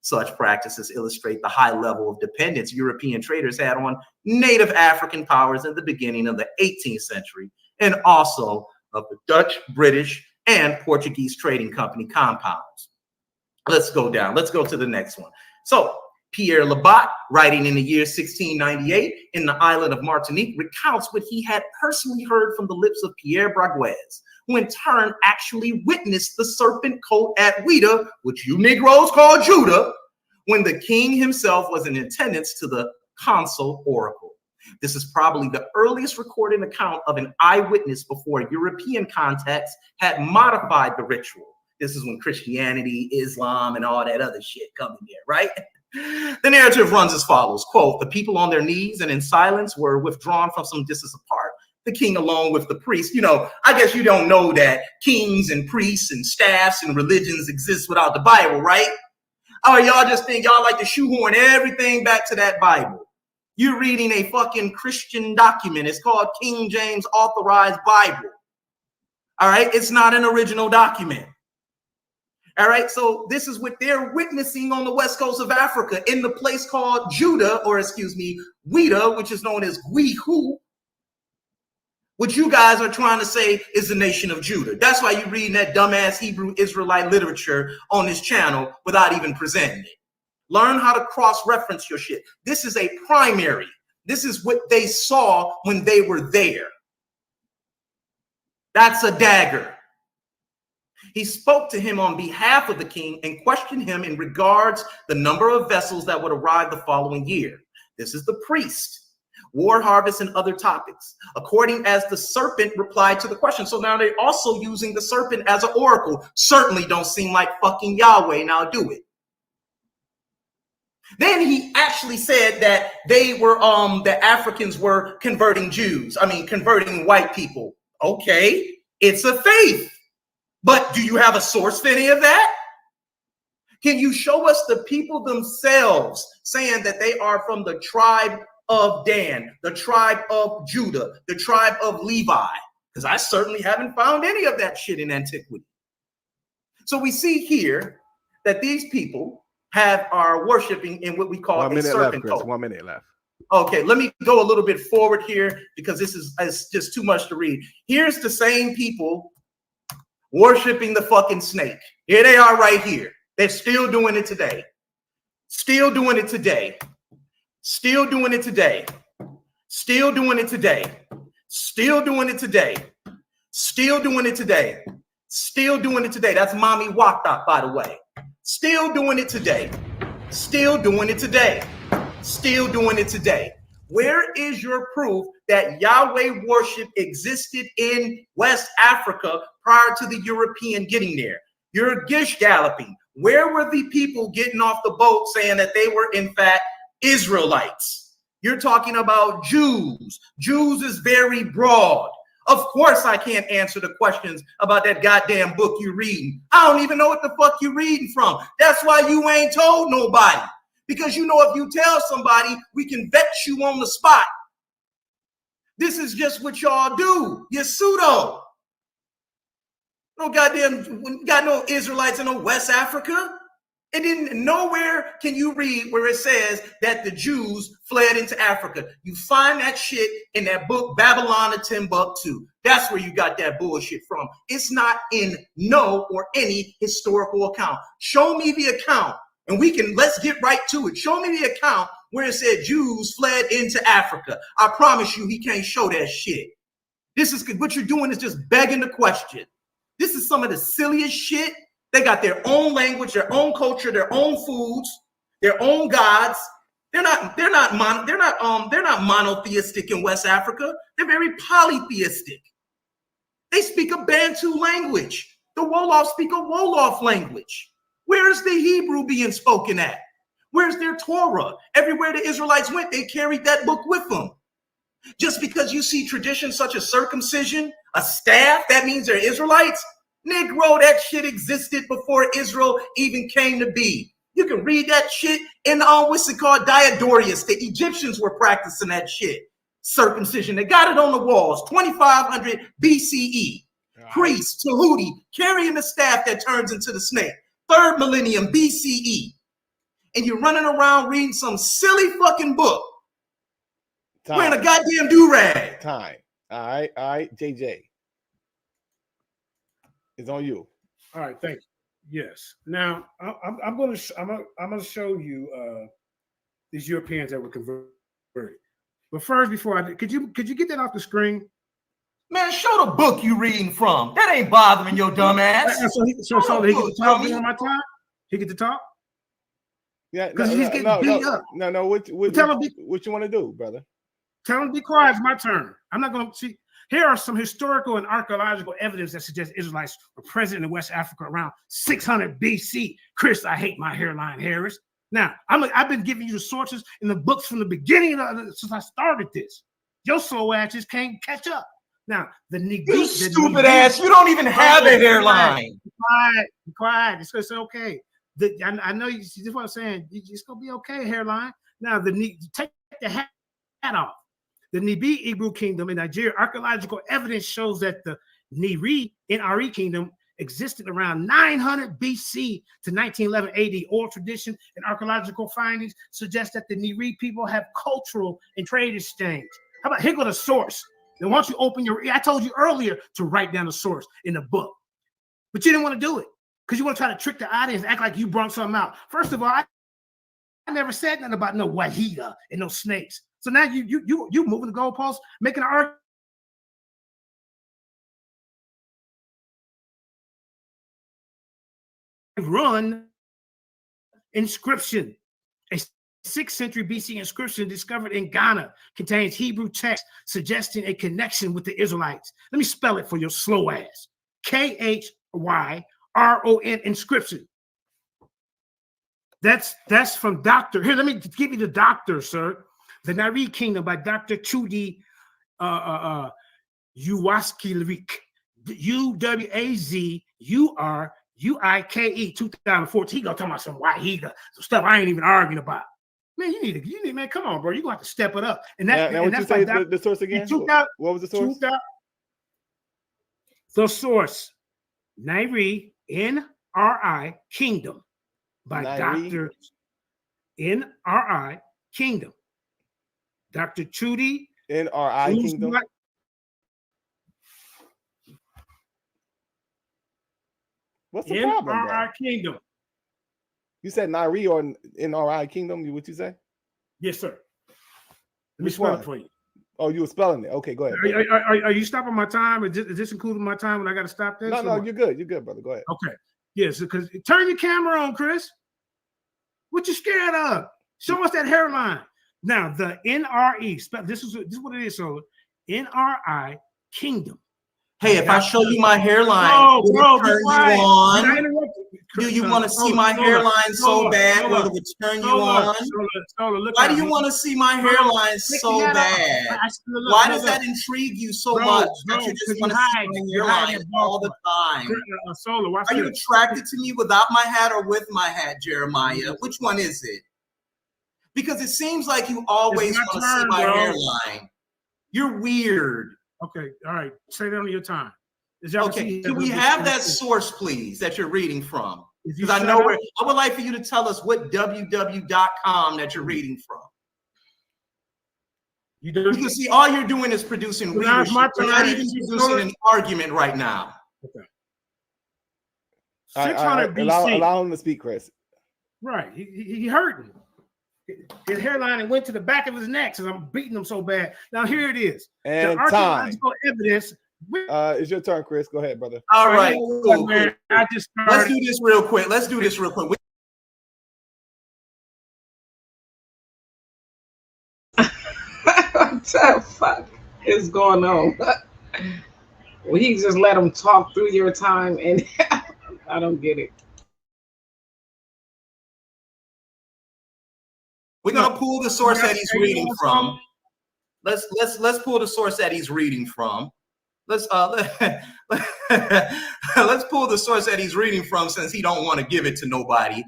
Such practices illustrate the high level of dependence European traders had on native African powers in the beginning of the 18th century, and also of the Dutch, British, and Portuguese trading company compounds. Let's go down. Let's go to the next one. So Pierre Labat, writing in the year 1698 in the island of Martinique, recounts what he had personally heard from the lips of Pierre Braguez, who in turn actually witnessed the serpent coat at Ouida, which you Negroes call Judah, when the king himself was in attendance to the console oracle. This is probably the earliest recorded account of an eyewitness before European contacts had modified the ritual. This is when Christianity, Islam, and all that other shit come in there, right? The narrative runs as follows, quote, the people on their knees and in silence were withdrawn from some distance apart. The king along with the priest. You know, I guess you don't know that kings and priests and staffs and religions exist without the Bible, right? Or y'all just think y'all like to shoehorn everything back to that Bible. You're reading a fucking Christian document. It's called King James Authorized Bible. All right, it's not an original document. All right, so this is what they're witnessing on the west coast of Africa in the place called Judah, or excuse me, Ouida, which is known as Gwihu, which you guys are trying to say is the nation of Judah. That's why you're reading that dumbass Hebrew Israelite literature on this channel without even presenting it. Learn how to cross-reference your shit. This is a primary. This is what they saw when they were there. That's a dagger. He spoke to him on behalf of the king and questioned him in regards the number of vessels that would arrive the following year. This is the priest. War harvest and other topics, according as the serpent replied to the question. So now they're also using the serpent as an oracle. Certainly don't seem like fucking Yahweh. Now do it. Then he actually said that they were, the Africans were converting Jews. I mean, converting white people. Okay, it's a faith. But do you have a source for any of that? Can you show us the people themselves saying that they are from the tribe of Dan, the tribe of Judah, the tribe of Levi? Because I certainly haven't found any of that shit in antiquity. So we see here that these people are worshiping in what we call a serpent cult. 1 minute left. Okay, let me go a little bit forward here because this is just too much to read. Here's the same people worshiping the fucking snake. Here they are right here. They're still doing it today. Still doing it today. Still doing it today. Still doing it today. Still doing it today. Still doing it today. Still doing it today. That's Mommy Wakta, by the way. Still doing it today. Still doing it today. Still doing it today. Where is your proof that Yahweh worship existed in West Africa prior to the European getting there? You're gish galloping. Where were the people getting off the boat saying that they were in fact Israelites? You're talking about Jews. Jews is very broad. Of course I can't answer the questions about that goddamn book you're reading. I don't even know what the fuck you're reading from. That's why you ain't told nobody. Because you know if you tell somebody, we can vet you on the spot. This is just what y'all do. You're pseudo. No goddamn, got no Israelites in no West Africa. And then nowhere can you read where it says that the Jews fled into Africa. You find that shit in that book, Babylon of Timbuktu. That's where you got that bullshit from. It's not in no or any historical account. Show me the account and let's get right to it. Show me the account where it said Jews fled into Africa. I promise you he can't show that shit. This is what you're doing is just begging the question. This is some of the silliest shit. They got their own language, their own culture, their own foods, their own gods. They're not monotheistic in West Africa. They're very polytheistic. They speak a Bantu language. The Wolofs speak a Wolof language. Where is the Hebrew being spoken at? Where's their Torah? Everywhere the Israelites went, they carried that book with them. Just because you see traditions such as circumcision, a staff, that means they're Israelites? Negro, that shit existed before Israel even came to be. You can read that shit in what's it called, Diodorus. The Egyptians were practicing that shit. Circumcision. They got it on the walls, 2500 BCE. Right. Priests, Tahuti, carrying the staff that turns into the snake. 3rd millennium BCE. And you're running around reading some silly fucking book. Wearing a goddamn do-rag. Time. All right, JJ. It's on you. All right, thank you. Yes. Now I'm gonna show you these Europeans that were converted. But first, before I could you get that off the screen? Man, show the book you reading from. That ain't bothering your dumb ass. So he get to talk during my time? He get to talk? Yeah, because he's getting beat up. No. What you want to do, brother? Tell him to be quiet. It's my turn. I'm not going to see. Here are some historical and archaeological evidence that suggests Israelites were present in West Africa around 600 BC. Chris, I hate my hairline, Harris. Now, I've been giving you the sources in the books from the beginning since I started this. Your slow ass just can't catch up. Now, you stupid ass, you don't even have a hairline. Be quiet. It's okay. I know you see what I'm saying. It's gonna be okay, hairline. Now, take the hat off. The Nibi Igbo kingdom in Nigeria, archaeological evidence shows that the NRE kingdom existed around 900 BC to 1911 AD. Oral tradition and archaeological findings suggest that the NRE people have cultural and trade exchange. How about here go the source? Then once you open I told you earlier to write down the source in the book, but you didn't want to do it because you want to try to trick the audience, act like you brought something out. First of all, I never said nothing about no wahida and no snakes. So now you moving the goalposts, making an argument. Run inscription, a 6th century BC inscription discovered in Ghana contains Hebrew text suggesting a connection with the Israelites. Let me spell it for your slow ass. Kyron inscription. That's from Dr. Here, let me give you the doctor, sir. The Nari Kingdom by Dr. Chudi Uwaskilik, UWAZURUIKE 2014. He gonna talk about some Wahida, some stuff I ain't even arguing about. Man, you need, man, come on, bro. You're gonna have to step it up. And that, now, and what you say the source again? What was the source? The source, Nairi, NRI Kingdom by Dr. NRI Kingdom. Dr. Chudi NRI Kingdom. What's the problem? NRI Kingdom. You said Nairi or NRI Kingdom? What you say? Yes, sir. Let me spell it for you. Oh, you were spelling it. Okay, go ahead. Are you stopping my time? Is this including my time when I got to stop this? No, you're good. You're good, brother. Go ahead. Okay. Yes, because turn your camera on, Chris. What you scared of? Show us that hairline. Now, the NRE, this is what it is. So, NRI Kingdom. Hey, if I show you my hairline, will it turn you on? Do you want to see my hairline so bad? Will it turn you on? Why do you want to see my hairline so bad? Why does that intrigue you so much that you just want to see my hairline all the time? Are you attracted to me without my hat or with my hat, Jeremiah? Which one is it? Because it seems like you always want to see my hairline. You're weird. Okay, all right. Say that on your time. Okay, can we have that source, please, that you're reading from? Because I know I would like for you to tell us what www.com that you're reading from. You can see all you're doing is producing readership. You're not even producing an argument right now. Okay. 600 BC. Allow him to speak, Chris. Right. He hurting. His hairline went to the back of his neck because I'm beating him so bad. Now here it is. And the archaeological evidence. It's your turn, Chris. Go ahead, brother. All right. Cool. Let's do this real quick. What the fuck is going on? Well, he just let him talk through your time, and I don't get it. We're gonna pull the source that he's reading from. Let's pull the source that he's reading from. Let's pull the source that he's reading from since he don't want to give it to nobody.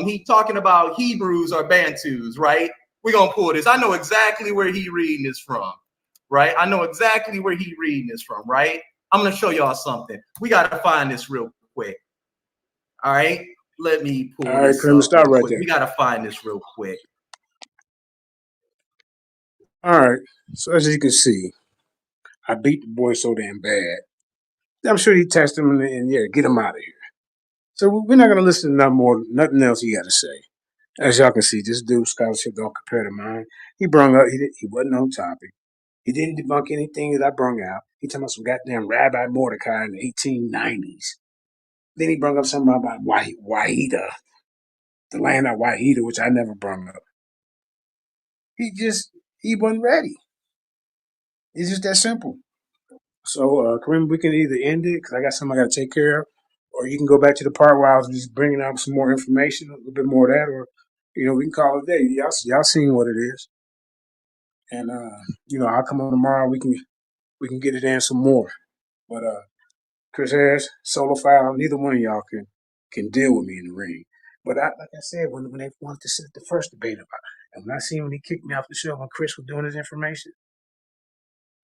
He talking about Hebrews or Bantus, right? We're gonna pull this. I know exactly where he reading this from, right? I'm gonna show y'all something. We gotta find this real quick. All right, let me pull this up. Start right there. We gotta find this real quick. All right, so as you can see, I beat the boy so damn bad. I'm sure he texted him and yeah, get him out of here. So we're not gonna listen to nothing else he got to say. As y'all can see, this dude's scholarship don't compare to mine. He brung up, he wasn't on topic. He didn't debunk anything that I brung out. He talking about some goddamn Rabbi Mordecai in the 1890s. Then he brung up something about Wahida, the land of Wahida, which I never brung up. He wasn't ready. It's just that simple. So, Kareem, we can either end it, because I got something I got to take care of, or you can go back to the part where I was just bringing out some more information, a little bit more of that, or, we can call it a day. Y'all seen what it is. And, I'll come on tomorrow. We can get it in some more. But, Chris Harris, Solo File, neither one of y'all can deal with me in the ring. But like I said, when they wanted to set the first debate about it, and when I seen when he kicked me off the show when Chris was doing his information,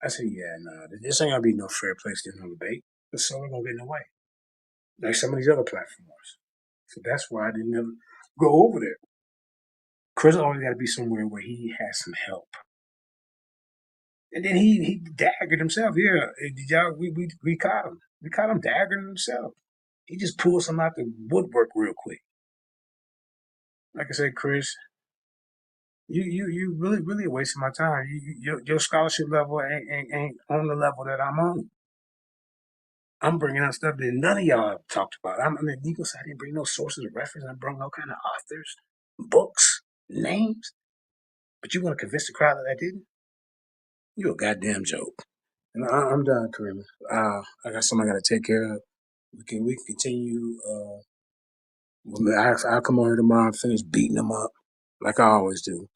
I said, yeah, no, this ain't gonna be no fair place to no debate. The Solo gonna get in the way, like some of these other platforms. So that's why I didn't ever go over there. Chris always got to be somewhere where he has some help. And then he daggered himself. Yeah, we caught him. We caught him daggering himself. He just pulled some out the woodwork real quick. Like I said, Chris, you really wasting my time. Your scholarship level ain't on the level that I'm on. I'm bringing out stuff that none of y'all have talked about. I mean, legal side, I didn't bring no sources of reference. I brought no kind of authors, books, names. But you want to convince the crowd that I didn't? You're a goddamn joke. And I'm done, Kareem. I got something I got to take care of. We can continue. I'll come on here tomorrow and finish beating them up like I always do.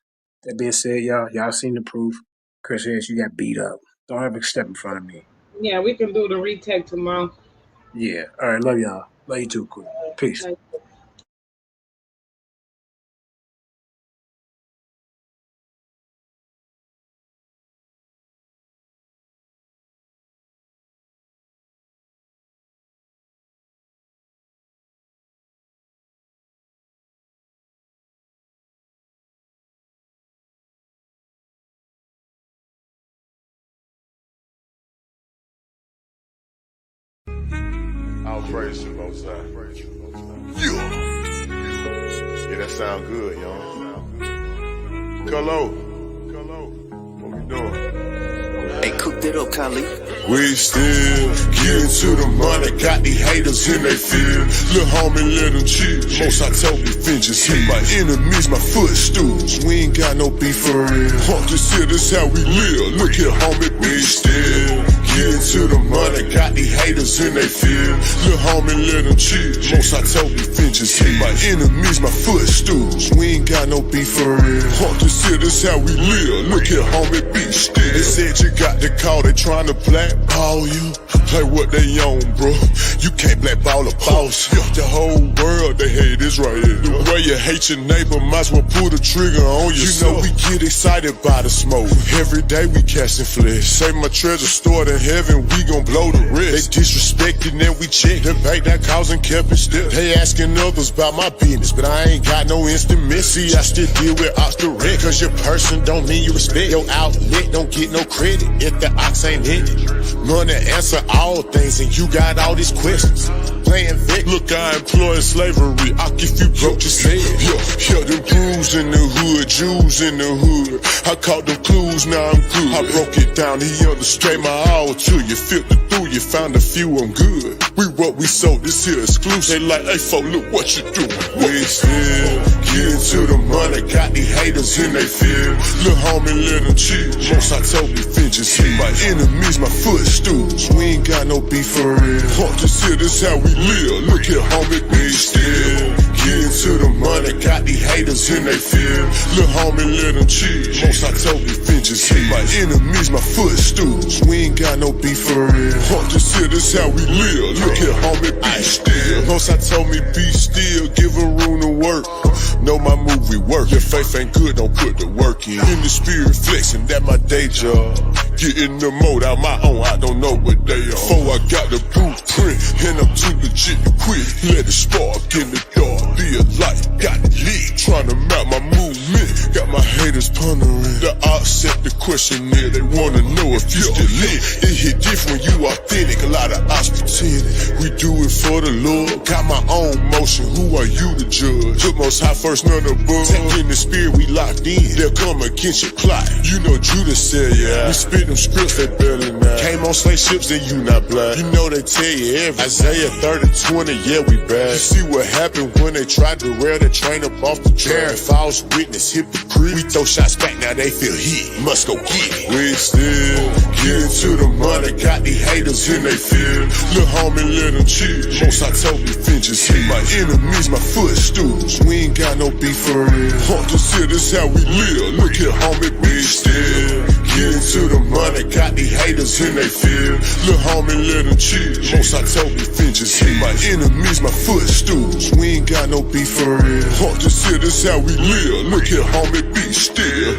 That being said, y'all seen the proof. Chris Harris, you got beat up. Don't ever step in front of me. Yeah, we can do the retake tomorrow. Yeah. All right. Love y'all. Love you too, Chris. Peace. All praise to the Most High. Yeah, that sound good, y'all. Colo, what we doing? Hey, cook that up, Khalid. We still getting to the money, got these haters in they field. Lil' homie, let them chill. Most I told me, finches hit my enemies, my footstools. We ain't got no beef for real. Fuck this shit, this how we live. Look here, homie, we still getting to the money, got these haters in they field. Lil' homie, let them chill. Most I told me, finches hit my enemies, my footstools. We ain't got no beef for real. Fuck this shit, this how we live. Look here, homie, be still. They said you got the call, they trying to blackball you. Play what they own, bro. You can't blackball a boss. The whole world, they hate Israel. The way you hate your neighbor, might as well pull the trigger on yourself. You know we get excited by the smoke. Every day we casting flesh. Say my treasure stored in heaven, we gon' blow the rest. They disrespected and we check. The bank that causing kept it still. They asking others about my business, but I ain't got no instant miss. See, I still deal with ox direct. Cause your person don't mean you respect. Your outlet don't get no credit if the ox ain't in it. Money answer all things and you got all these questions. Playing Vic. Look, I employ slavery. I if you broke your head. Yeah, them crews in the hood, Jews in the hood. I caught them clues, now I'm good. I broke it down, he understood my all to you. Filtered through, you found a few, I'm good. We what we sold, this here exclusive. They like, hey, folk, look what you doing. We still getting to the money, got these haters in they field. Lil' homie, let them chill. Most I told me, finches hit my enemies, my footstools. We ain't got no beef for real. Fuck this here, this how we live. Look here, homie, we still getting to the money, got these haters in they field. Lil' homie, let them chill. Most I told me, finches hit my enemies, my footstools. We ain't got no beef for real. Fuck this here, this how we live. Look here, homie, be still. Most I told me, be still, give her room to work. Know my movie work. Your faith ain't good, don't put the work in. In the spirit flexing, that my day job. Getting the mode out my own, I don't know what they are. Before I got the blueprint, and I'm too legit to quit. Let it spark in the dark, be a light, got it lit. Trying to map my movement, got my haters pondering. The odds set the questionnaire. They wanna know if you still lit. It hit different, you authentic. A lot of us pretend. We do it for the Lord. Got my own motion. Who are you to judge? Put most high first, none above. Tap in the spirit, we locked in. They'll come against your plot. You know Judas said, yeah. We spit them scripts, they barely now. Came on slave ships, then you not black. You know they tell you everything. Isaiah 30:20, yeah, we bad. You see what happened when they tried to rail the train up off the track. False witness, hypocrite. We throw shots back, now they feel heat. Must go get it. We still getting to the money. Got these haters in they field. Lil' homie, let them chill. Most I told me, finches hit. My enemies, my footstools. We ain't got no beef for real. This here, this how we live. Look here, homie, we still getting to the money. Got these haters in they field. Lil' homie, let them chill. Most I told me, finches hit. My enemies, my footstools. We ain't got no beef for real. This here, this how we live. Look here, homie, be still.